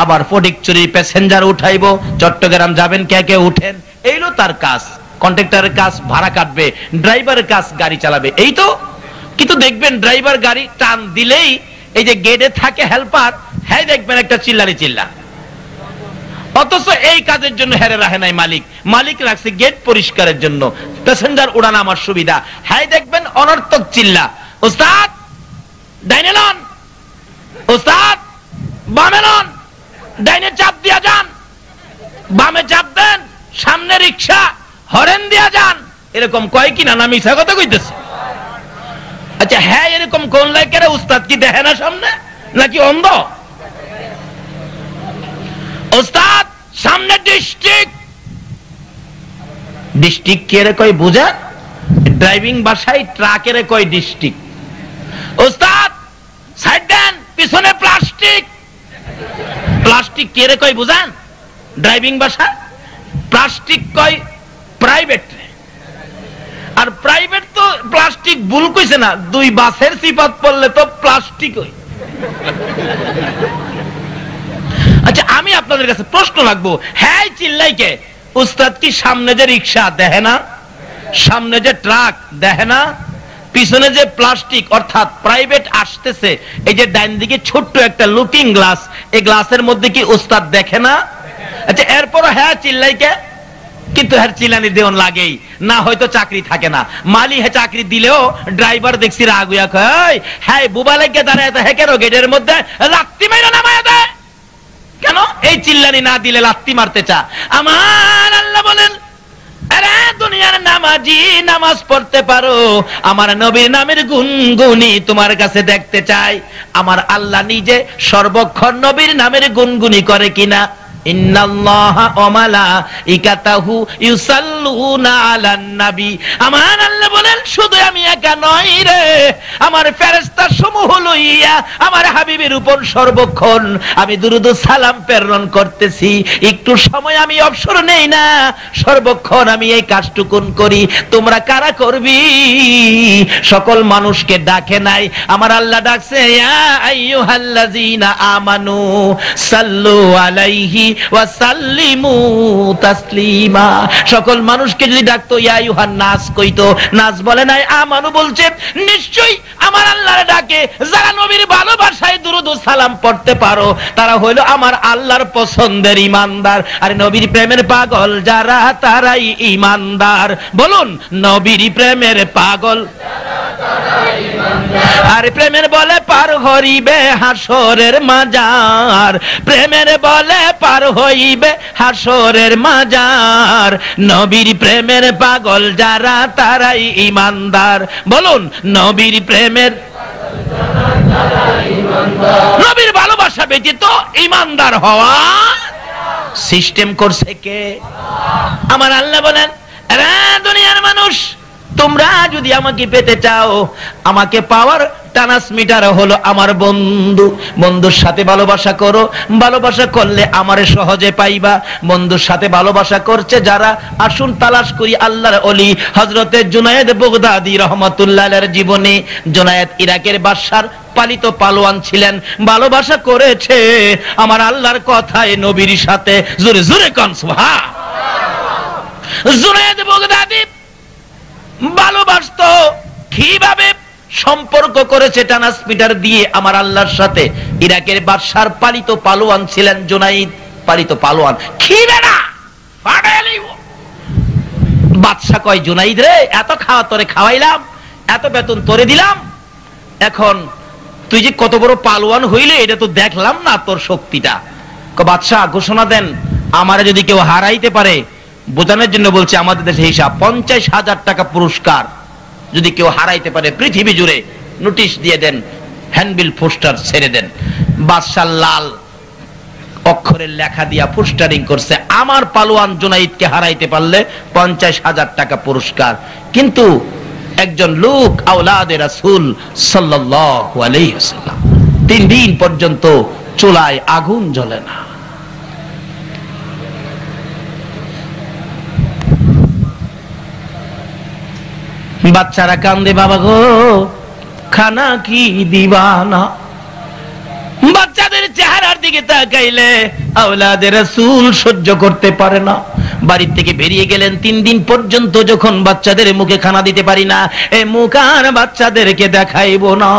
আবার ফটিকছড়ি প্যাসেঞ্জার উঠাইবো, চট্টগ্রাম যাবেন, কে কে উঠেন। এইলো তার কাজ। কন্ট্রাক্টরের কাজ ভাড়া কাটবে, ড্রাইভারের কাজ গাড়ি চালাবে, এই তো। কিন্তু দেখবেন ড্রাইভার গাড়ি টান দিলেই এই যে গেটে থাকে হেল্পার, হ্যাঁ দেখবেন একটা চিল্লারি চিল্লা। অথচ এই কাজের জন্য হেরে রাখে নাই মালিক রাখছে গেট পরিষ্কারের জন্য, প্যাসেঞ্জার উড়ানো আমার সুবিধা। হ্যাঁ দেখবেন অনর্থক চিল্লা, ওস্তাদ ডাইনে লন, ওস্তাদ বামে লন, ডাইনে চাপ দিয়া যান, বামে চাপ দেন, সামনে রিক্সা, হরেন দিয়া যান। এরকম কয় কিনা না মিছা কথা কইতেছে? আচ্ছা হ্যাঁ, এরকম কোন লাইকের উস্তাদ কি দেখে না সামনে, নাকি অন্ধ? ওস্তাদ সামনে ডিস্ট্রিক্ট কে রে কয় বুঝা? ড্রাইভিং ভাষায় ট্রাকের কয় ডিস্ট্রিক্ট। ওস্তাদ সাইড দেন, পিছনে প্লাস্টিক কে রে কয় বুঝান? ড্রাইভিং ভাষা প্লাস্টিক কয় প্রাইভেট। আর প্রাইভেট তো প্লাস্টিক ভুল কইছে না, দুই বাসের সিফাত পড়লে তো প্লাস্টিক হই। আচ্ছা আমি আপনাদের কাছে প্রশ্ন রাখবো, হ্যাঁ চিল্লাইকে উস্তাদ কি সামনে যে রিক্সা দেখে না, সামনে যে ট্রাক দেখে না, পিছনে যে প্লাস্টিক অর্থাৎ প্রাইভেট আসতেছে, এই যে ডাইন দিকে ছোট্ট একটা লুকিং গ্লাস, এই গ্লাসের মধ্যে কি উস্তাদ দেখে না? আচ্ছা এরপর হ্যাঁ চিল্লাইকে, কিন্তু হ্যাঁ চিল্লানি দেওয়ান লাগেই না, হয়তো চাকরি থাকে না। মালি হ্যাঁ চাকরি দিলেও ড্রাইভার দেখছি রাগুয়া কয়, হ্যাঁ বুবা লেগে দাঁড়ায় হ্যাঁ কেন গেটের মধ্যে লাত্তি মাইরা নামায় দেয় কেন? এই চিল্লানি না দিলে লাত্তি মারতে চা। আমার আল্লাহ বলেন, আরে দুনিয়ার নামাজি নামাজ পড়তে পারো, আমার নবীর নামের গুনগুনি তোমার কাছে দেখতে চাই। আমার আল্লাহ নিজে সর্বক্ষণ নবীর নামের গুনগুনি করে কিনা? ইন্নাল্লাহা ওয়া মালাইকাতাহু ইউসাল্লুনা আলান নবী। আমার আল্লাহ বলেন শুধু আমি একা নই রে, আমার ফেরেশতা সমূহ লইয়া আমার হাবিবের উপর সর্বক্ষণ আমি দুরূদ ও সালাম প্রেরণ করতেছি। একটু সময় আমি অবসর নেই না, সর্বক্ষণ আমি এই কাজটুকুন করি। তোমরা কারা করবি? সকল মানুষকে ডাকে নাই, আমার আল্লাহ ডাকছে ইয়া আইয়ুহাল্লাযীনা আমানু সাল্লু আলাইহি ওয়া সাল্লিমু তাসলিমা। সকল মানুষকে যদি ডাকতো ইয়া আইয়ুহান নাস কইতো, নাস বলে নাই, আমানু বলছে। নিশ্চয়ই আমার আল্লাহর ডাকে যারা নবীর ভালোবাসায় দুরূদ ও সালাম পড়তে পারো, তারা হইলো আমার আল্লাহর পছন্দের ঈমানদার। আর নবীর প্রেমের পাগল যারা, তারাই ঈমানদার। বলুন নবীর প্রেমের পাগল আর প্রেমের বলে পার হইবে হাসরের মাজার, প্রেমের বলে পার হইবে হাসরের মাজার। নবীর প্রেমের পাগল যারা, তারাই ঈমানদার। বলুন নবীর প্রেমের, নবীর ভালোবাসা ব্যতীত ঈমানদার হওয়া সিস্টেম করছে কে? আমার আল্লাহ বলেন, আরে দুনিয়ার মানুষ, তোমরা যদি আমাকে পেতে চাও, আমাকে পাওয়ার ট্রান্সমিটার হলো আমার বন্ধু। বন্ধুর সাথে ভালোবাসা করো, ভালোবাসা করলে আমারে সহজে পাইবা। বন্ধুর সাথে ভালোবাসা করছে যারা, আসুন তালাশ করি আল্লাহর ওলি হযরতে জুনায়েদ বাগদাদী রাহমাতুল্লাহ আলাইহির জীবনী। জুনায়েদ ইরাকের বাদশার পালিত পালোয়ান ছিলেন, ভালোবাসা করেছে আমার আল্লাহর কথায় নবীর সাথে। জোরে জোরে কোন সুবহান। জুনায়েদ বাগদাদী ভালোবাসতো কিভাবে? সম্পর্ক করেছে ট্রান্সমিটার দিয়ে আমার আল্লাহর সাথে। ইরাকের বাদশার পালিত পালোয়ান ছিলেন জুনাইদ, পালিত পালোয়ান। খিবেনা বাদশা কয়, জুনাইদ রে, এত খাওয়া তোরে খাওয়াইলাম, এত বেতন তোরে দিলাম, এখন তুই যে কত বড় পালোয়ান হইলে এটা তো দেখলাম না তোর শক্তিটা। বাদশাহ ঘোষণা দেন, আমারে যদি কেউ হারাইতে পারে, বোঝানোর জন্য বলছে আমাদের দেশে হিসাব 50,000 টাকা পুরস্কার, যদি কেউ হারাইতে পারে পৃথিবী জুড়ে নোটিশ দিয়ে দেন, হ্যান্ডবিল পোস্টার ছেড়ে দেন। বাদশাহ লাল অক্ষরের লেখা দিয়া পোস্টারিং করছে, আমার পালোয়ান জুনাইদকে হারাইতে পারলে 50,000 টাকা পুরস্কার। কিন্তু একজন লোক আওলাদে রাসূল সাল্লাল্লাহু আলাইহি ওয়াসাল্লাম 3 দিন পর্যন্ত চুলায় আগুন জ্বলে না। বাচ্চারা কান্দে, বাবা গো খানা কি দিবানা। বাচ্চাদের চেহারার দিকে তাকাইলে আওলাদে রাসূল সহ্য করতে পারে না। বাড়ি থেকে বেরিয়ে গেলেন, 3 দিন পর্যন্ত যখন বাচ্চাদের মুখে খানা দিতে পারি না, এই মুখ আর বাচ্চাদেরকে দেখাইবো না।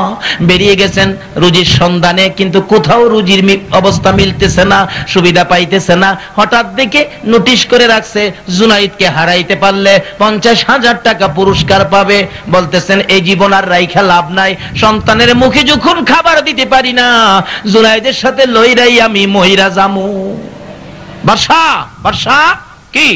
বেরিয়ে গেছেন রুজির সন্ধানে, কিন্তু কোথাও রুজির অবস্থা মিলতেছে না, সুবিধা পাইতেছে না। হঠাৎ দেখে নোটিশ করে রাখছে, জুনাইদকে হারাইতে পারলে 50,000 টাকা পুরস্কার পাবে। বলতেছেন এই জীবন আর রাইখা লাভ নাই, সন্তানের মুখে যখন খাবার দিতে পারি না, জুনাইদের সাথে লইরাই আমি মইরা জামু। বাদশা কি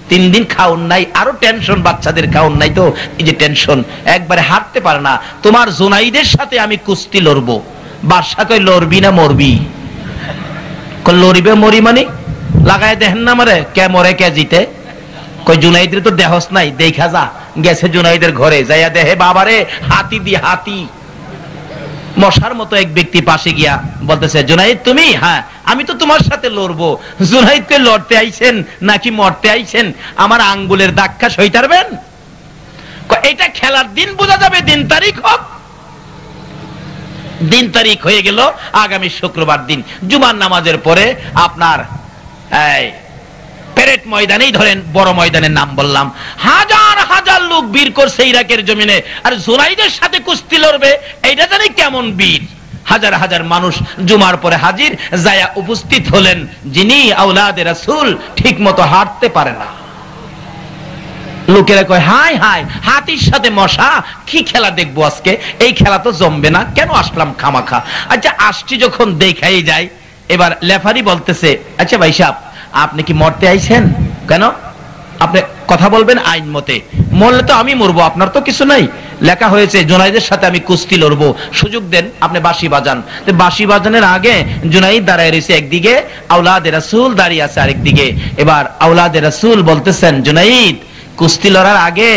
3 দিন খাওন নাই, আরো টেনশন, বাচ্চাদের খাওন নাই তো এই যে টেনশন, একবারে হাঁটতে পারে না। তোমার জুনাইদের সাথে আমি কুস্তি লড়বো। বাদশা কই লড়বি না মরবি? কই লড়িবে মরি মানে লাগায় দেখেন না মারে, কে মরে কে জিতে। কই জুনাইদের তো দেহস নাই, দেখা যা। গেছে জুনাইদের ঘরে, যাইয়া দেহে বাবারে হাতি দি হাতি। মশার মতো এক ব্যক্তি পাশে গিয়া বলতেছে, জুনাইদ তুমি? হ্যাঁ আমি তো তোমার সাথে লড়বো। জুনাইদকে লড়তে আইছেন নাকি মরতে আইছেন? আমার আঙ্গুলের দাক্ষা সইতারবেন? এটা খেলার দিন বোঝা যাবে, দিন তারিখ হোক। দিন তারিখ হয়ে গেল আগামী শুক্রবার দিন, জুমার নামাজের পরে আপনার প্যারেড ময়দানেই ধরেন, বড় ময়দানের নাম বললাম, হাজার হাজার লোক বীর করছে ইরাকের জমিনে, আর জুনাইদের সাথে কুস্তি লড়বে, এইটা জানি কেমন বীর। হাজার হাজার মানুষ জুমার পরে হাজির, যায়া উপস্থিত হলেন যিনি আওলাদে রাসূল ঠিক মতো হাঁটতে পারে না। লোকেরা কয় হাই হাই, হাতির সাথে মশা, কি খেলা দেখবো আজকে, এই খেলা তো জমবে না, কেন আসলাম খামাখা। আচ্ছা আসছি যখন দেখাই যায়। এবার লেফারি বলতেছে, আচ্ছা ভাই সাহেব আপনি কি মরতে আইছেন? কেন? আপনি কথা বলবেন আইন মতে, মরলে তো আমি মরবো, আপনার তো কিছু নাই। লেখা হয়েছে জুনাইদের সাথে আমি কুস্তি লড়বো, সুযোগ দেন, আপনি বাঁশি বাজান। বাঁশি বাজানের আগে জুনাইদ দাঁড়ায় রয়েছে একদিকে, আওলাদে রাসূল দাঁড়িয়ে আছে আরেকদিকে। এবার আওলাদে রাসূল বলতেছেন, জুনাইদ কুস্তি লড়ার আগে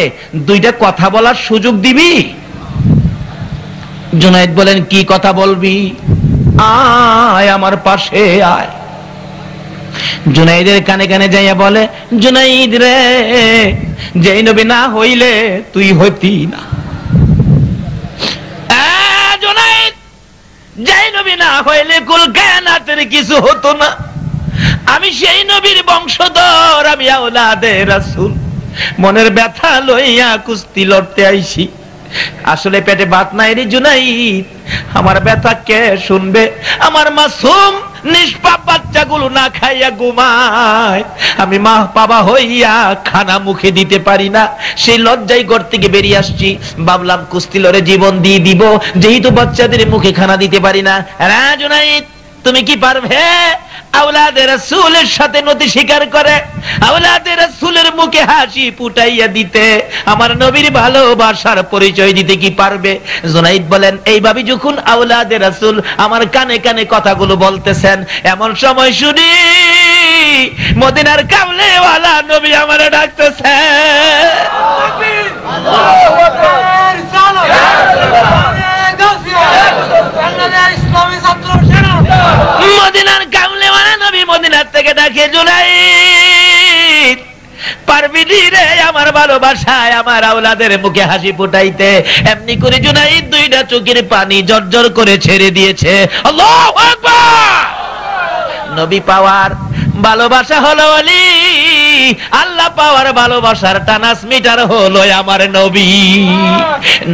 2টা কথা বলার সুযোগ দিবি? জুনাইদ বলেন, কি কথা বলবি? আয় আমার পাশে আয়। জুনাইদের কানে কানে যাইয়া বলে, জুনাইদ রে, যেই নবী না হইলে তুই হইতি না। জুনাইদ, যেই নবী না হইলে কুল কায়নাতের কিছু হতো না। আমি সেই নবীর বংশধর, আমি আওলাদে রাসূল, মনের ব্যথা লইয়া কুস্তি লড়তে আইছি। আসলে পেটে ভাত নাই রে জুনাইদ, আমার ব্যথা কে শুনবে? আমার মাসুম নিষ্পাপ বাচ্চাগুলো না খাইয়া ঘুমায়, আমি মা বাবা হইয়া খানা মুখে দিতে পারি না। সেই লজ্জায় ঘর থেকে বেরিয়ে আসছি, ভাবলাম কুস্তি লড়ে জীবন দিয়ে দিব, যেহেতু বাচ্চাদের মুখে খানা দিতে পারি না। জুনাইদ তুমি কি পারবে আওলাদে রাসূলের সাথে নতি স্বীকার করে আওলাদে রাসূলের মুখে হাসি ফুটাইয়া দিতে, আমার নবীর ভালোবাসার পরিচয় দিতে কি পারবে? জুনাইদ বলেন, এইভাবে যখন আওলাদে রাসূল আমার কানে কানে কথাগুলো বলতেছেন, এমন সময় শুনি মদিনার কামলেওয়ালা নবী আমারে ডাকতেছে। আল্লাহু আকবার, ইসলামী ছাত্র সেনা মদিনার কামলেওয়ালা নবী মদিনার থেকে ডাকে, জুনাইদ পারবি রে আমার ভালোবাসায় আমার আওলাদের মুখে হাসি ফুটাইতে? এমনি করে জুনাইদ 2টা চোখের পানি জর্জর করে ছেড়ে দিয়েছে। আল্লাহু আকবার। নবী পাওয়ার ভালোবাসা হলো ওলি, আল্লাহ পাওয়ার ভালোবাসার ট্রান্সমিটার হলো আমার নবী।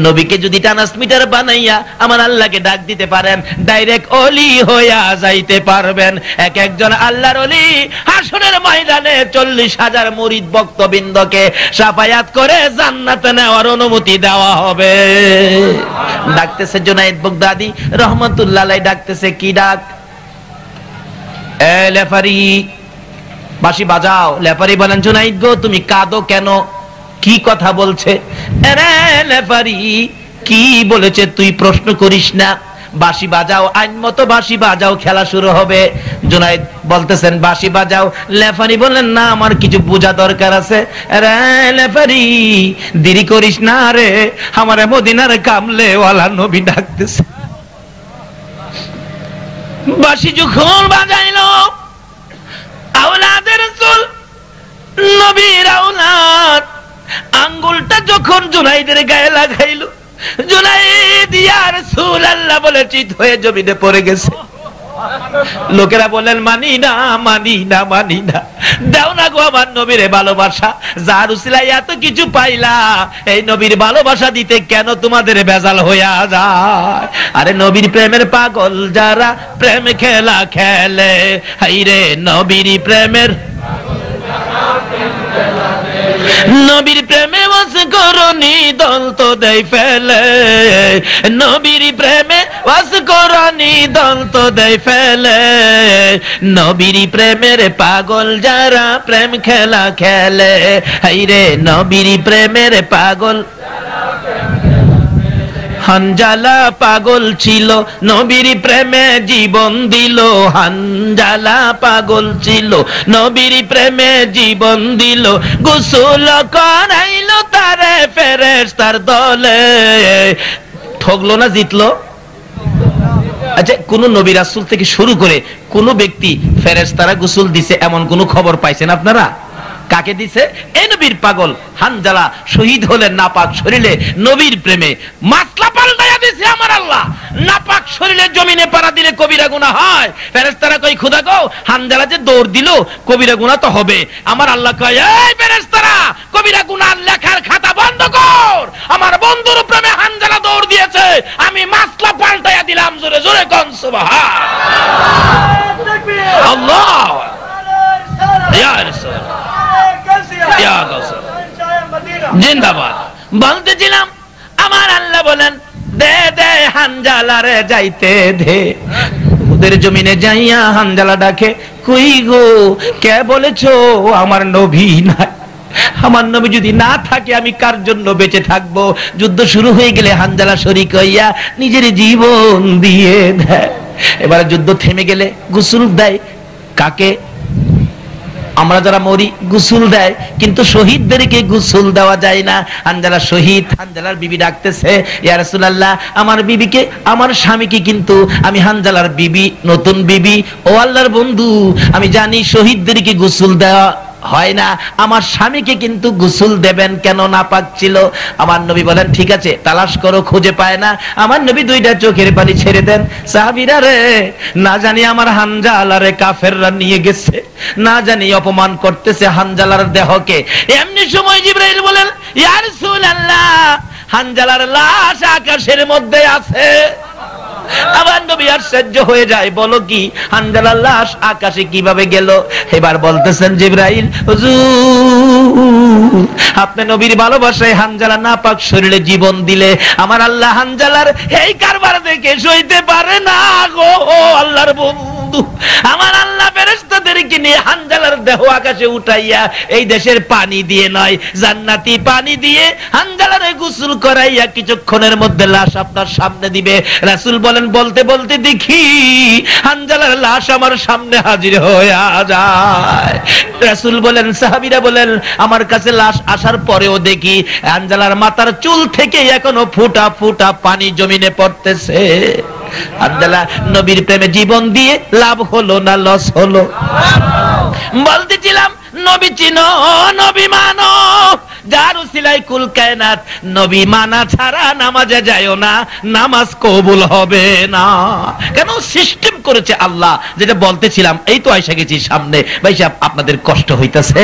নবীকে যদি ট্রান্সমিটার বানাইয়া আমার আল্লাহকে ডাক দিতে পারেন, ডাইরেক্ট ওলি হইয়া যাইতে পারবেন। এক একজন আল্লাহর ওলি হাসরের ময়দানে 40,000 মুরিদ ভক্তবৃন্দকে শাফায়াত করে জান্নাতে নেওয়ার অনুমতি দেওয়া হবে। ডাকতেছে জুনাইদ বাগদাদি রহমাতুল্লাহ আলাইহি, ডাকতেছে কি ডাক? এ লেফারি বাঁশি বাজাও। লেফারি বলেন, জুনাইদ গো তুমি কাঁদো কেন, কি কথা বলছে? আরে লেফারি কি বলেছে তুই প্রশ্ন করিস না, বাঁশি বাজাও, আইন মতো বাঁশি বাজাও, খেলা শুরু হবে। জুনাইদ বলতেছেন বাঁশি বাজাও। লেফারি বললেন না, আমার কিছু বোঝা দরকার আছে। আরে লেফারি দেরি করিস না রে, আমার মদিনার কামলে ওয়ালা নবী ডাকতেছে। বাঁশি যখন বাজাইলো, আওলাদের রাসূল নবীর আওলাদ আঙ্গুলটা যখন জুনাইদের গায়ে লাগাইলো, জুনাইদ ইয়া রাসূলুল্লাহ বলে চিত হয়ে জমিনে পড়ে গেছে। লোকেরা বলেন মানি না, মানি না, মানি না, দাও না গো আমার নবীর ভালোবাসা, যার উসিলায় এত কিছু পাইলা, এই নবীর ভালোবাসা দিতে কেন তোমাদের বেজাল হইয়া যায়? আরে নবীর প্রেমের পাগল যারা প্রেম খেলা খেলে, হাইরে নবীর প্রেমের নবীর প্রেমে বস করনি দল তো দেই ফেলে, নবীর প্রেমে বস করনি দল তো দেই ফেলে, নবীর প্রেমের পাগল যারা প্রেম খেলা খেলে, হাইরে নবীর প্রেমের পাগল। হানজালা পাগল ছিল নবীর প্রেমে জীবন দিল, হানজালা পাগল ছিল নবীর প্রেমে জীবন দিল, গোসল করাইলো তারে ফেরেশতার দলে। ঠকলো না জিতলো? আচ্ছা, কোন নবী রাসূল থেকে শুরু করে কোন ব্যক্তি ফেরেশতারা গোসল দিছে এমন কোন খবর পাইছেন আপনারা? কাকে দিছে? এই নবীর পাগল হানজালা শহীদ হলেন নাপাক শরীরে নবীর প্রেমে। মাসলা পাল্টায়া দিছে আমার আল্লাহ। নাপাক শরীরে জমিনে পাড়া দিলে কবিরা গুনাহ হয়। ফেরেশতারা কই খোদা গো, হানজালা যে দৌড় দিল কবিরা গুনাহ তো হবে। আমার আল্লাহ কয়, এই ফেরেশতারা কবিরা গুনাহ লেখার খাতা বন্ধ কর, আমার বন্ধুর প্রেমে হানজালা দৌড় দিয়েছে, আমি মাসলা পাল্টায়া দিলাম। জোরে জোরে কোন সুবহান আল্লাহ। ইয়া রাসূল জিন্দাবাদ। বলতেছিলাম আমার আল্লাহ বলেন, দে দে হানজালারে যাইতে দে। ওদের জমিনে যাইয়া হানজালা ডাকে, কই গো কে বলেছো আমার নবী নাই? আমার নবী যদি না থাকে আমি কার জন্য বেঁচে থাকবো? যুদ্ধ শুরু হয়ে গেলে হানজালা শরীক হইয়া নিজের জীবন দিয়ে দেয়। এবারে যুদ্ধ থেমে গেলে গোসল দেয়। কাকে? আমরা যারা মরি গোসল দেয়, কিন্তু শহীদদেরকে গোসল দেওয়া যায় না। হানজালা শহীদ, হানজালার বিবি ডাকতেছে, ইয়া রাসূলুল্লাহ আমার বিবিকে, আমার স্বামীকে কিন্তু আমি হানজালার বিবি, নতুন বিবি, ও আল্লাহর বন্ধু আমি জানি শহীদদেরকে গোসল দেওয়া হয় না, আমার স্বামীকে কিন্তু গোসল দেবেন কেন? নাপাক ছিল। আমার নবী বলেন ঠিক আছে তালাশ করো, খুঁজে পায় না। আমার নবী দুইটা চোখের পানি ছেড়ে দেন। সাহাবীরা রে, না জানি আমার হানজালারে কাফেররা নিয়ে গেছে, না জানি অপমান করতেছে হানজালার দেহকে। এমনি সময় জিবরাইল বলেন, ইয়া রাসূলুল্লাহ হানজালার লাশ আকাশের মধ্যে আছে। আমার নবী আশ্চর্য হয়ে যায়, বলো কি হানজালার লাশ আকাশে কিভাবে গেল? এবার বলতেছেন জিবরাইল, হুজুর আপনি নবীর ভালোবাসায় হানজালা নাপাক শরীরে জীবন দিলে আমার আল্লাহ হানজালার এই কারবার দেখে সইতে পারে না গো আল্লাহর বন্ধু। আমার আল্লাহ ফেরেশতাদেরকে নিয়ে হানজালার দেহ আকাশে উঠাইয়া এই দেশের পানি দিয়ে নয়, জান্নাতি পানি দিয়ে হানজালারে গোসল করাইয়া কিছুক্ষণের মধ্যে লাশ আপনার সামনে দিবে। রাসূল বলেন, বলতে বলতে দেখি হানজালার লাশ আমার সামনে হাজির হয়ে যায়। রাসূল বলেন, সাহাবীরা বলেন আমার কাছে লাশ আসার পরেও দেখি হানজালার মাথার চুল থেকে এখনো ফোঁটা ফোঁটা পানি জমিনে পড়তেছে। হানজালা নবীর প্রেমে জীবন দিয়ে লাভ হলো না লস হলো? বলতেছিলাম নবী চিনো, নবী মানো, যার উসিলায় কুল কায়নাত। নবী মানা ছাড়া নামাজে যায়ও না, নামাজ কবুল হবে না। কেন? সিস্টেম করেছে আল্লাহ। যেটা বলতেছিলাম এই তো আইসা গেছি সামনে। ভাই সাহেব আপনাদের কষ্ট হইতেছে?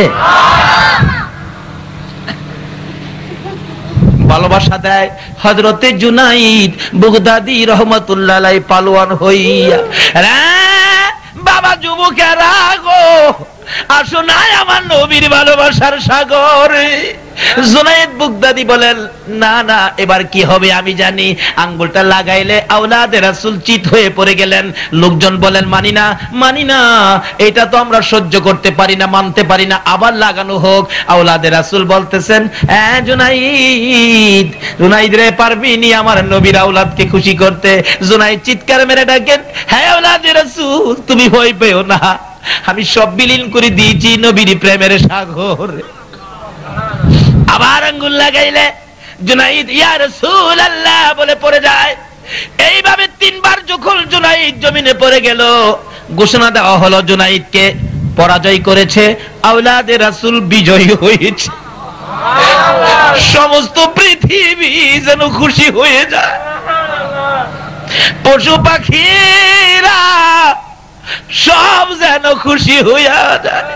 ভালোবাসা দেয় হযরতে জুনাইদ বাগদাদী রহমাতুল্লাহ আলাইহি পালোয়ান হইয়া, বাবা যুবকেরা গো আসো না আমার নবীর ভালোবাসার সাগরে। জুনাইদ বুগদাদি বলেন, না না, এবার কি হবে আমি জানি। আঙ্গুলটা লাগাইলে আওলাদে রাসূল চিত হয়ে পড়ে গেলেন। লোকজন বলেন, মানি না, মানি না, এটা তো আমরা সহ্য করতে পারি না, মানতে পারি না, আবার লাগানো হোক। আওলাদে রাসূল বলতেছেন, হ্যাঁ জুনাইদ, জুনাইদ রে, পারবি নি আমার নবীর আওলাদকে খুশি করতে? জুনাইদ চিৎকার মেরে ডাকেন, হ্যাঁ আওলাদে রাসূল, তুমি ভয় পেও না, আমি সব বিলীন করে দিয়েছি নবীর প্রেমের সাগর। আবার আঙ্গুল লাগাইলে জুনাইদ ইয়া রাসূলুল্লাহ বলে পড়ে যায়। এইভাবে তিনবার যখন জুনাইদ জমিনে পড়ে গেল, ঘোষণা দেওয়া হলো জুনাইদকে পরাজয় করেছে, আওলাদে রাসূল বিজয়ী হয়েছে। সমস্ত পৃথিবী যেন খুশি হয়ে যায়, পশু পাখিরা সব যেন খুশি হইয়া যায়।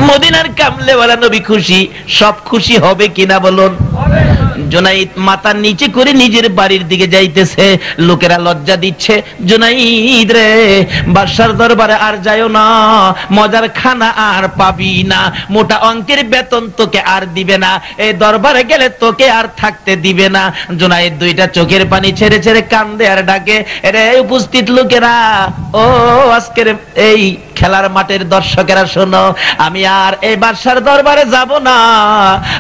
মদিনার কামলেওয়ালা নবী খুশি, সব খুশি হবে কিনা বলুন? জুনাইদ মাথা নিচে করে নিজের বাড়ির দিকে যাইতেছে, লোকেরা লজ্জা দিচ্ছে, জুনাইদ রে, বাদশার দরবারে আর যাইও না, মজার খানা আর পাবি না, মোটা অঙ্কের বেতন তোকে আর দিবে না, এই দরবারে গেলে তোকে আর থাকতে দিবে না। জুনাইদ দুইটা চোখের পানি ছেড়ে ছেড়ে কান্দে আর ডাকে, রে উপস্থিত লোকেরা, ও আজকের এই খেলার মাঠের দর্শকেরা শোনো, আমি আর এই বাদশার দরবারে যাব না,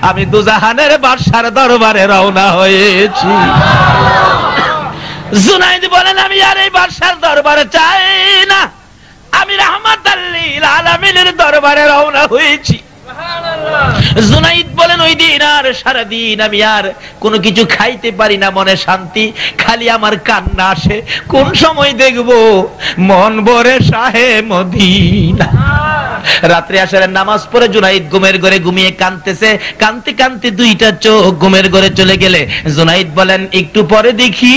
আমি দুজাহানের বাদশার দরবারে রওনা হয়েছি। জুনাইদ বলেন, আমি আর এই বাদশার দরবারে চাই না, আমি রাহমাতাল লিল আলামিনের দরবারে রওনা হয়েছি। জুনাইদ বলেন, ওই দিন আর সারাদিন আমি আর কোনো কিছু খাইতে পারি না, মনে শান্তি, খালি আমার কান্না আসে, কোন সময় দেখবো মন ভরে শাহে মদিনা। রাত্রে আসারের নামাজ পড়ে জুনাইদ ঘুমের ঘরে ঘুমিয়ে কাঁদতেছে, কাঁদতে কাঁদতে দুইটা চোখ ঘুমের ঘরে চলে গেলে জুনাইদ বলেন, একটু পরে দেখি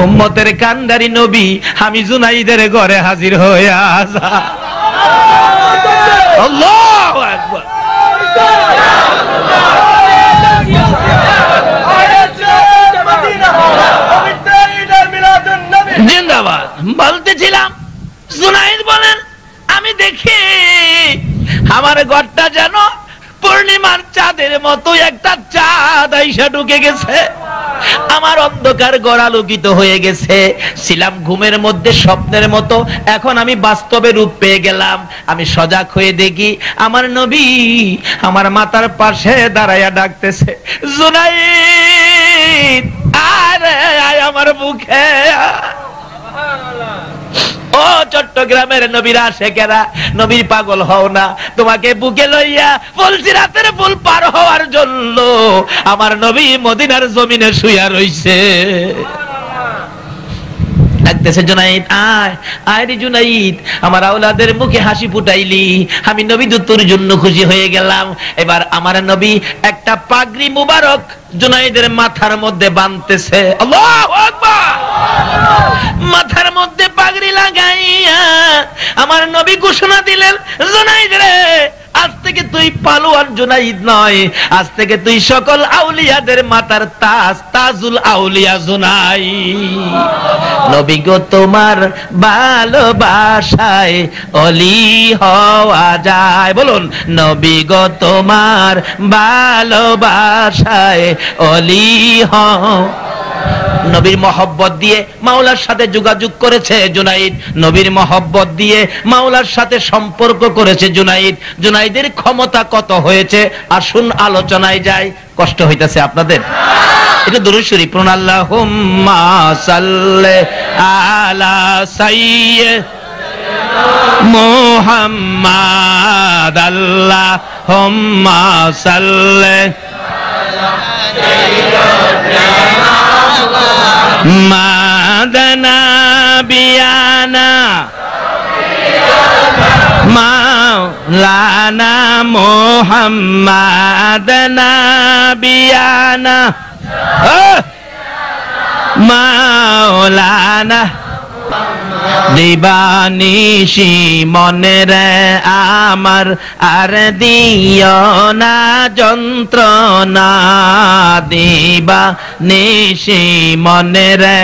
উম্মতের কান্ডারি নবী আমি জুনাইদের ঘরে হাজির হয়ে আসা। আল্লাহু আকবার। জিন্দাবাদ। বলতেছিলাম, জুনাইদ বলেন, আমি দেখি আমার ঘরটা যেন পূর্ণিমার চাঁদের মতো একটা চাঁদ আইসা ঢুকে গেছে, আমার অন্ধকার ঘর আলোকিত হয়ে গেছে। ছিলাম ঘুমের মধ্যে স্বপ্নের মতো, এখন আমি বাস্তবে রূপ পেয়ে গেলাম। আমি সজাগ হয়ে দেখি আমার নবী আমার মাথার পাশে দাঁড়াইয়া ডাকতেছে, জুনাইদ আরে আয় আমার বুকে। ও চট্টগ্রামের নবীরা শেখেরা, নবীর পাগল হও না, তোমাকে বুকে লইয়া বলছি রাতের ফুল পার হওয়ার জন্য আমার নবী মদিনার জমিনে শুয়া রইছে। ডাকতেছে, জুনাইদ আয়, আয় রে জুনাইদ, আমার আওলাদের মুখে হাসি ফুটাইলি, আমি নবী তোর জন্য খুশি হয়ে গেলাম। এবার আমার নবী একটা পাগড়ি মুবারক জুনাইদের মাথার মধ্যে বাঁধতেছে। আল্লাহু আকবার। মাথার মধ্যে পাগড়ি লাগাইয়া আমার নবী ঘোষণা দিলেন, জুনাইদ রে, আজ থেকে তুই পালোয়ান জুনাইদ নয়, আজ থেকে তুই সকল আউলিয়াদের মাথার তাজ, তাজুল আউলিয়া জুনাইদ। নবী গো তোমার ভালোবাসায় অলি হওয়া যায়, বলুন, নবী গো তোমার ভালোবাসায় অলি হও। নবীর মহব্বত দিয়ে মাওলার সাথে যোগাযোগ করেছে জুনাইদ, নবীর মহব্বত দিয়ে মাওলার সাথে সম্পর্ক করেছে জুনাইদ। জুনাইদের ক্ষমতা কত হয়েছে আসুন আলোচনায় যাই। কষ্ট হইতাছে আপনাদের? এটা দুরূদ শরীফ পড়ুন, আল্লাহুম্মা সাল্লি আলা সাইয়্যিদিনা মুহাম্মাদ, আল্লাহুম্মা সাল্লি মাদানা বিয়ানা মাওলানা মুহাম্মাদ নাবিয়ানা মাওলানা দিবানিশি মনে রে আমার আর দিও না যন্ত্রণা দিবানিশি মনে রে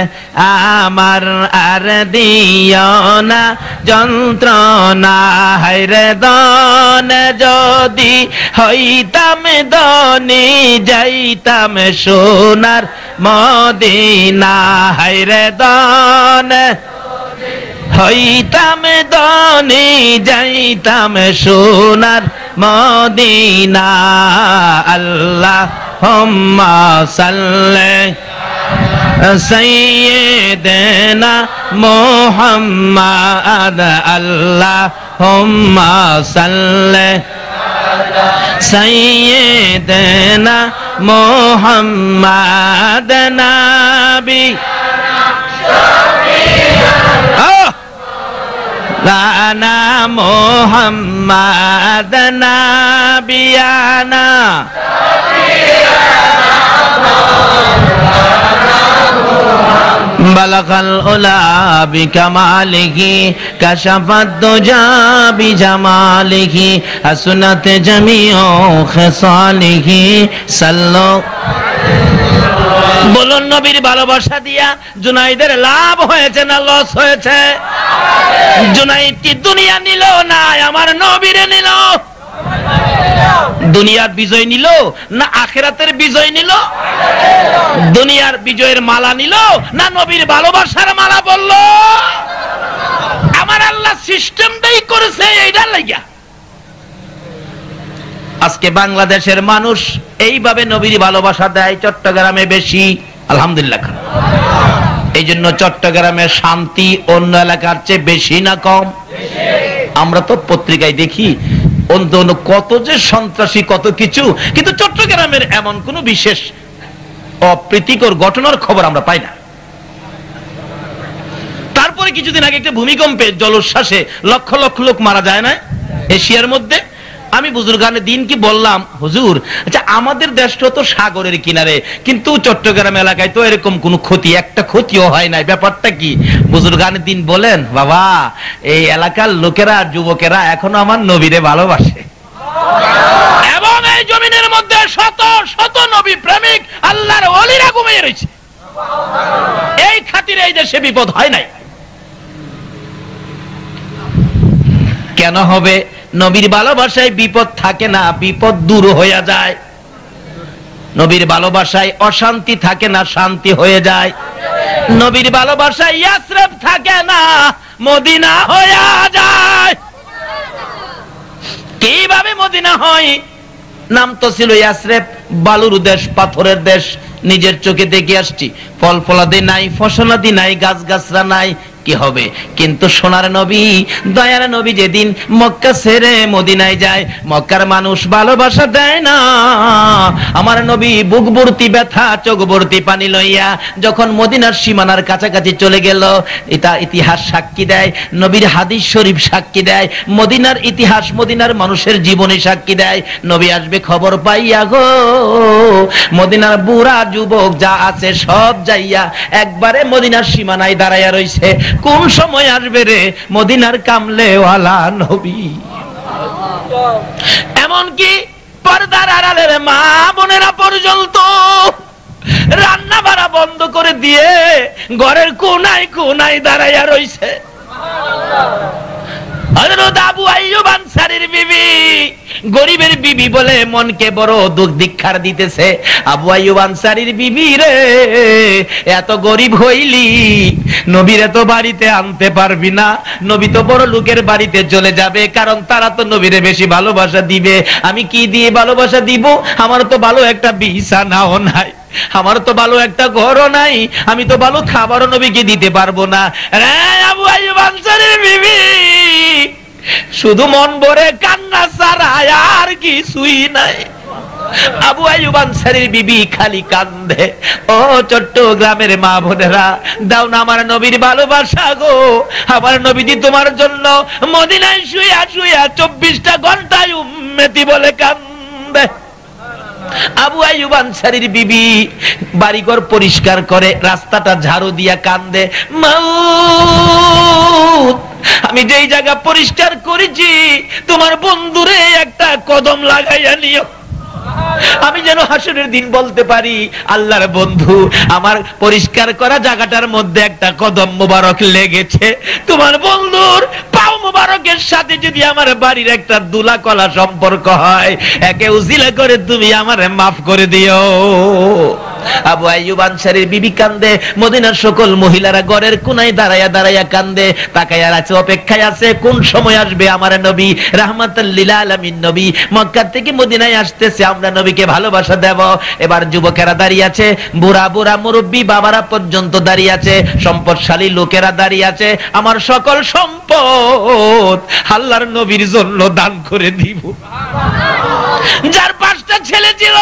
আমার আর দিও না যন্ত্রণা হায়রে দন যদি হইতাম দনি যাইতাম সোনার মদিনা হায়রে দন হইতাম দনি যাইতাম সোনার মদিনা আল্লাহুম্মা সাল্লি সাইয়্যিদানা মুহাম্মাদ আল্লাহুম্মা সাল্লি সাইয়্যিদানা মুহাম্মাদ নবী লানা মুহাম্মাদ নাবিয়ানা বালাগাল উলা বিকামালিহি কাশাফাত দুজা বিজামালিহি হাসনাত জামিউ খিসালিহি সাল্লু বলুন নবীর ভালোবাসা দিয়া জুনাইদের লাভ হয়েছে না লস হয়েছে? জুনাইদ কি দুনিয়া নিল না আমার নবীরে নিল? দুনিয়ার বিজয় নিল না আখিরাতের বিজয় নিল? দুনিয়ার বিজয়ের মালা নিল না নবীর ভালোবাসার মালা বলল? আমার আল্লাহ সিস্টেমটাই করেছে এইটার লাগিয়া। আজকে বাংলাদেশের মানুষ এইভাবে নবীর ভালোবাসা দেয়, চট্টগ্রামে বেশি আলহামদুলিল্লাহ। এই জন্য চট্টগ্রামের শান্তি অন্য এলাকার চেয়ে বেশি না কম? আমরা তো পত্রিকায় দেখি অন্য কত যে সন্ত্রাসী কত কিছু, কিন্তু চট্টগ্রামের এমন কোন বিশেষ অপ্রীতিকর ঘটনার খবর আমরা পাই না। তারপরে কিছুদিন আগে একটা ভূমিকম্পে জলোচ্ছ্বাসে লক্ষ লক্ষ লোক মারা যায় না এশিয়ার মধ্যে? আমি বুজুর্গানে দিন কি বললাম, হুজুর আচ্ছা আমাদের দেশটা তো সাগরের কিনারে, কিন্তু চট্টগ্রাম এলাকায় তো এরকম কোন ক্ষতি, একটা ক্ষতিও হয় নাই, ব্যাপারটা কি? বুজুর্গানে দিন বলেন, বাবা এই এলাকার লোকেরা যুবকেরা এখনো আমার নবীরে ভালোবাসে এবং এই জমিনের মধ্যে শত শত নবী প্রেমিক আল্লাহর ওলিরা ঘুমিয়ে রয়েছে। এই খাতিরে এই দেশে বিপদ হয় নাই। কেন হবে? নবীর ভালোবাসায় বিপদ থাকে না, বিপদ দূর হয়ে যায়। নবীর ভালোবাসায় অশান্তি থাকে না, শান্তি হয়ে যায়। নবীর ভালোবাসায় ইয়াসরিব থাকে না, মদিনা হয়ে যায়। কিভাবে মদিনা হয়? নাম তো ছিল ইয়াসরিব, বালুর দেশ, পাথরের দেশ। নিজের চোখে দেখে আসছি, ফল ফলাদি নাই, ফসলাদি নাই, গাছ গাছরা নাই, কি হবে? কিন্তু সোনার নবী, দয়ার নবী যেদিন মক্কা ছেড়ে মদিনায় যায়, মক্কার মানুষ ভালোবাসা দেয় না। আমার নবী বুক ভর্তি ব্যথা, চোখ ভর্তি পানি লইয়া যখন মদিনার সীমানার কাছাকাছি চলে গেল, এটা ইতিহাস সাক্ষী দেয়, নবীর হাদিস শরীফ সাক্ষী দেয়, মদিনার ইতিহাস, মদিনার মানুষের জীবনী সাক্ষী দেয়। নবী আসবে খবর পাইয়া গো, মদিনার বুড়া যুবক যা আছে সব যাইয়া একবারে মদিনার সীমানায় দাঁড়াইয়া রইছে। কোন সময় আসবে রে মদিনার কামলেওয়ালা নবী? এমনকি পর্দার আড়ালের মা বোনেরা পর্যন্ত রান্না বাড়া বন্ধ করে দিয়ে ঘরের কোনায় কোনায় দাঁড়াইয়া রইছে। হযরত আবু আইয়ুব আনসারীর বিবি, গরিবের বিবি বলে মনকে বড় দুঃখ দীক্ষার দিতেছে। আবু আইয়ুব আনসারীর বিবি রে, এত গরিব হইলি নবীর এত বাড়িতে আনতে পারবি না, নবী তো বড় লোকের বাড়িতে চলে যাবে, কারণ তারা তো নবীরে বেশি ভালোবাসা দিবে। আমি কি দিয়ে ভালোবাসা দিব? আমার তো ভালো একটা বিছানাও নাই, আমার তো ভালো একটা ঘরও নাই, আমি তো ভালো খাবারও নবীকে দিতে পারবো না। রে আবু আইয়ুব আনসারীর বিবি শুধু মন ভরে কান্না ছাড়া আর কিছুই নাই। আবু আইয়ুব আনসারীর বিবি খালি কান্দে। ও চট্টগ্রামের মা বোনেরা, দাও না আমার নবীর ভালোবাসা গো। আমার নবীজি তোমার জন্য মদিনায় শুইয়া শুইয়া 24টা ঘন্টায় উম্মতি বলে কান্দে। আবু আইয়ুব আনসারীর বিবি বাড়িঘর পরিষ্কার করে, রাস্তাটা ঝাড়ু দিয়া কান্দে, মাউত আমি যেই জায়গা পরিষ্কার করেছি তোমার বন্ধুরে একটা কদম লাগাইয়া নিও, আমি যেন হাসরের দিন বলতে পারি আল্লাহর বন্ধু আমার পরিষ্কার করা জায়গাটার মধ্যে একটা কদম মোবারক লেগেছে, তোমার বন্ধুর পাও মোবারকের সাথে যদি আমার বাড়ির একটা দুলা কলা সম্পর্ক হয়, একে উজিলা করে তুমি আমারে মাফ করে দিও। আবু আইয়ুব আনসারীর বিবি কান্দে, মদিনার সকল মহিলারা ঘরের কোনায় দাঁড়ায়া দাঁড়ায়া কান্দে, তাকায়া আছে, অপেক্ষায় আছে কোন সময় আসবে আমার নবী রাহমাতাল লিল আলামিন নবী মক্কা থেকে মদিনায় আসতেছে, আমরা নবীকে ভালোবাসা দেব। এবার যুবকেরা দাঁড়িয়ে আছে, বুড়া বুড়া মুরব্বী বাবারা পর্যন্ত দাঁড়িয়ে আছে, সম্পদশালী লোকেরা দাঁড়িয়ে আছে, আমার সকল সম্পদ আল্লাহর নবীর জন্য দান করে দিব। যার 5টা ছেলে ছিল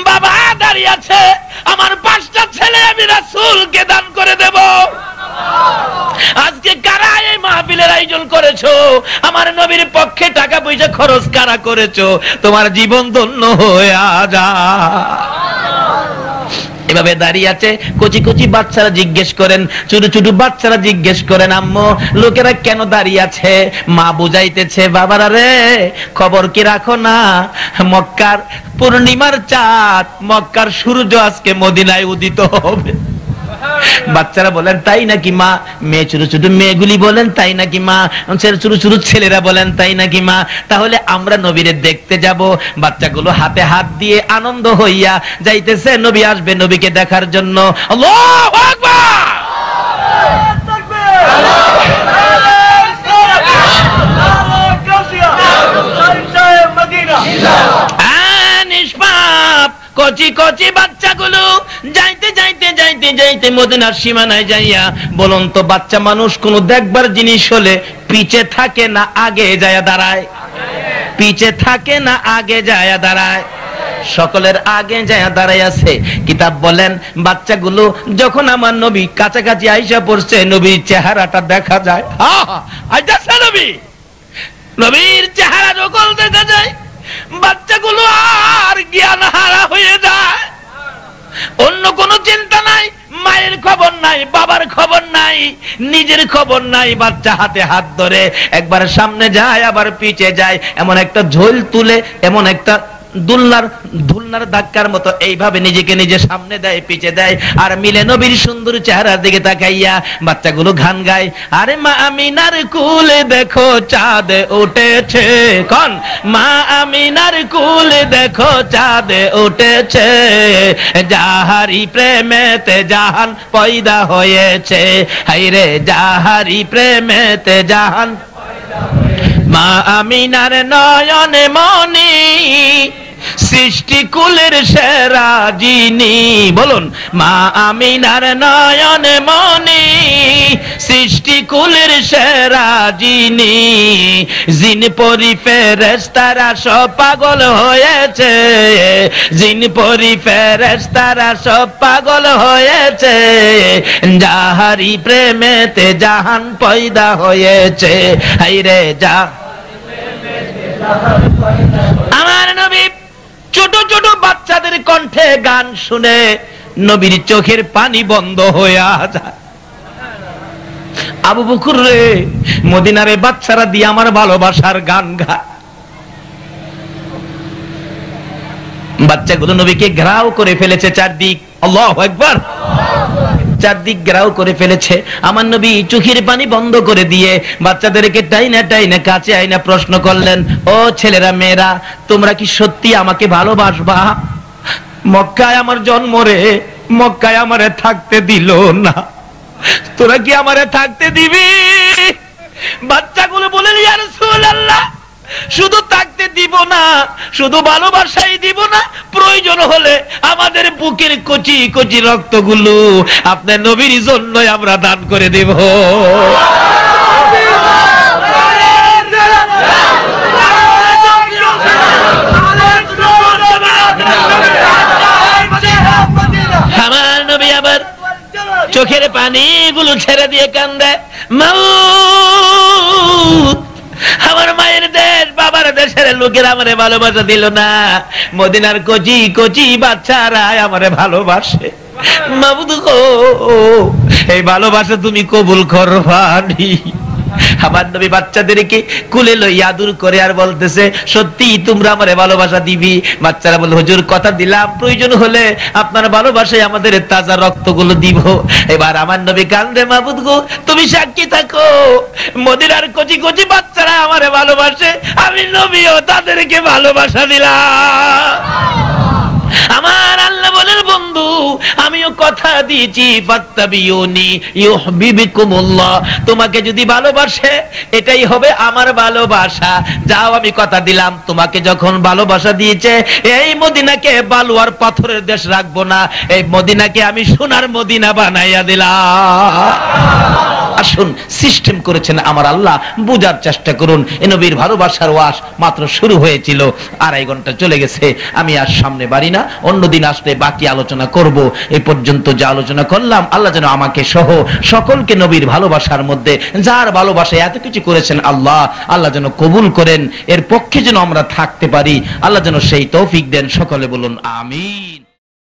বাবা দাঁড়িয়ে আছে, আমার 5টা ছেলে আমি রাসূলকে দান করে দেব। আজকে কারা এই মাহফিলের আয়োজন করেছো, আমার নবীর পক্ষে টাকা পয়সা খরচ কারা করেছো, তোমার জীবন ধন্য হয়ে যা। এভাবে দাঁড়িয়ে আছে, কচি কচি বাচ্চারা জিজ্ঞেস করেন, ছোট ছোট বাচ্চারা জিজ্ঞেস করেন, আম্মু লোকেরা কেন দাঁড়িয়ে আছে? মা বুঝাইতেছে, বাবারা রে খবর কি রাখো না, মক্কার পূর্ণিমার চাঁদ, মক্কার সূর্য আজকে মদিনায় উদিত হবে। বাচ্চারা বলেন তাই নাকি মা? মেয়ে ছোট ছোট মেয়েগুলি বলেন তাই নাকি মা? ছোট ছোট ছেলেরা বলেন তাই নাকি মা? তাহলে আমরা নবীরে দেখতে যাব। বাচ্চাগুলো হাতে হাত দিয়ে আনন্দ হইয়া যাইতেছে, নবী আসবে নবীকে দেখার জন্য। আল্লাহু আকবার, কচি কচি বাচ্চাগুলো যাইতে যাইতে যাইতে যাইতে মদিনার সীমানায় যাইয়া, বলুন তো বাচ্চা মানুষ কোন দেখবার জিনিস হলে পিছে থাকে না আগে যায়া দাঁড়ায়? পিছে থাকে না আগে যায়া দাঁড়ায়? সকলের আগে যায়া দাঁড়ায় আছে। কিতাব বলেন বাচ্চাগুলো যখন আমার নবী কাছাকাছি আইসা পড়ছে, নবীর চেহারাটা দেখা যায়। আইতাছে নবী, নবীর চেহারা যখন দেখা যায়, বাচ্চাগুলো আর জ্ঞান হারা হয়ে যায়। অন্য কোনো চিন্তা নাই, মায়ের খবর নাই, বাবার খবর নাই, নিজের খবর নাই। বাচ্চা হাতে হাত ধরে একবার সামনে যায় আবার পিছে যায়, এমন একটা ঝোল তুলে, এমন একটা দুলনার ধাক্কার মতো এইভাবে নিজেকে নিজে সামনে দেয় পিছে দেয়, আর মিলে নবীর সুন্দর চেহারার দিকে তাকাইয়া বাচ্চাগুলো গান গায়, আরে মা আমিনার কুলে দেখো চাঁদ উঠেছে, কোন মা আমিনার কুলে দেখো চাঁদ উঠেছে, যাহারি প্রেমেতে জাহান পয়দা হয়েছে, হায়রে যাহারি প্রেমেতে জাহান। মা আমিনার নয়নে মনি সৃষ্টি কুলের সেরা যিনি, বলুন মা আমিনার নয়নে মনি সৃষ্টি কুলের সেরা যিনি, জিন পরি ফেরেশতারা সব পাগল হয়েছে, জিন পরি ফেরেশতারা সব পাগল হয়েছে, যাহারি প্রেমেতে জাহান পয়দা হয়েছে, হায়রে যা। আমার নবী ছোট ছোট বাচ্চাদের কণ্ঠে গান শুনে নবীর চোখের পানি বন্ধ হয়ে যায়। আবু বকর রে, মদিনারে বাচ্চারা দিয়ে আমার ভালোবাসার গান গা। বাচ্চাগুলো নবীকে ঘেরাও করে ফেলেছে চারদিক, আল্লাহু আকবার, চারদিক ঘেরাও করে ফেলেছে। আমার নবী চোখের পানি বন্ধ করে দিয়ে বাচ্চাদেরকে টাইনা টাইনা কাছে আইনা প্রশ্ন করলেন, ও ছেলেরা মেয়েরা, তোমরা কি সত্যি আমাকে ভালোবাসবা? মক্কায় আমার জন্ম রে, মক্কায় আমারে থাকতে দিল না, তোরা কি আমারে থাকতে দিবি? বাচ্চাগুলো বলেন, ইয়া রাসূলুল্লাহ, শুধু থাকতে দিব না, শুধু ভালোবাসাই দিব না, প্রয়োজন হলে আমাদের বুকের কচি কচি রক্তগুলো আপনার নবীর জন্য আমরা দান করে দেব। আমার নবী আবার চোখের পানি গুলো ছেড়ে দিয়ে কান্দে, মাউত আমার মায়ের দেশ বাবার দেশের লোকেরা আমারে ভালোবাসা দিল না, মদিনার কচি কচি বাচ্চারা আমারে ভালোবাসে। মাবুদ গো, এই ভালোবাসা তুমি কবুল করবানি। আমার নবী বাচ্চাদেরকে কুলে লইয়া আদর করে আর বলতেছে, সত্যি তোমরা আমারে ভালোবাসা দিবি? বাচ্চারা বলে, হুজুর কথা দিলাম, প্রয়োজন হলে আপনার ভালোবাসায় আমাদের তাজা রক্তগুলো দিব। এবার আমার নবী কান্দে, মাবুদ গো তুমি সাক্ষী থাকো, মদিনার কচি কচি বাচ্চারা আমারে ভালোবাসে, আমি নবীও তাদেরকে ভালোবাসা দিলাম। আমার আল্লাহ বলেন, বন্ধু আমিও কথা দিয়েছি, ফাত্তাবিউনি ইউহিব্বুকুমুল্লাহ, তোমাকে যদি ভালোবাসে এটাই হবে আমার ভালোবাসা। যাও, আমি কথা দিলাম, তোমাকে যখন ভালোবাসা দিয়েছে, এই মদিনাকে বালু আর পাথরের দেশ রাখবো না, এই মদিনাকে আমি সোনার মদিনা বানাইয়া দিলাম। আসুন, সিস্টেম করেছেন আমার আল্লাহ, বুঝার চেষ্টা করুন। এ নবীর ভালোবাসার ওয়াজ মাত্র শুরু হয়েছিল, 2.5 ঘন্টা চলে গেছে। আমি আর সামনে বাড়ি না, অন্যদিন আসলে বাকি আলোচনা করব। এই পর্যন্ত যা আলোচনা করলাম, আল্লাহ যেন আমাকে সহ সকলকে নবীর ভালোবাসার মধ্যে, যার ভালোবাসায় এত কিছু করেছেন আল্লাহ যেন কবুল করেন, এর পক্ষে যেন আমরা থাকতে পারি, আল্লাহ যেন সেই তৌফিক দেন। সকলে বলুন আমিন।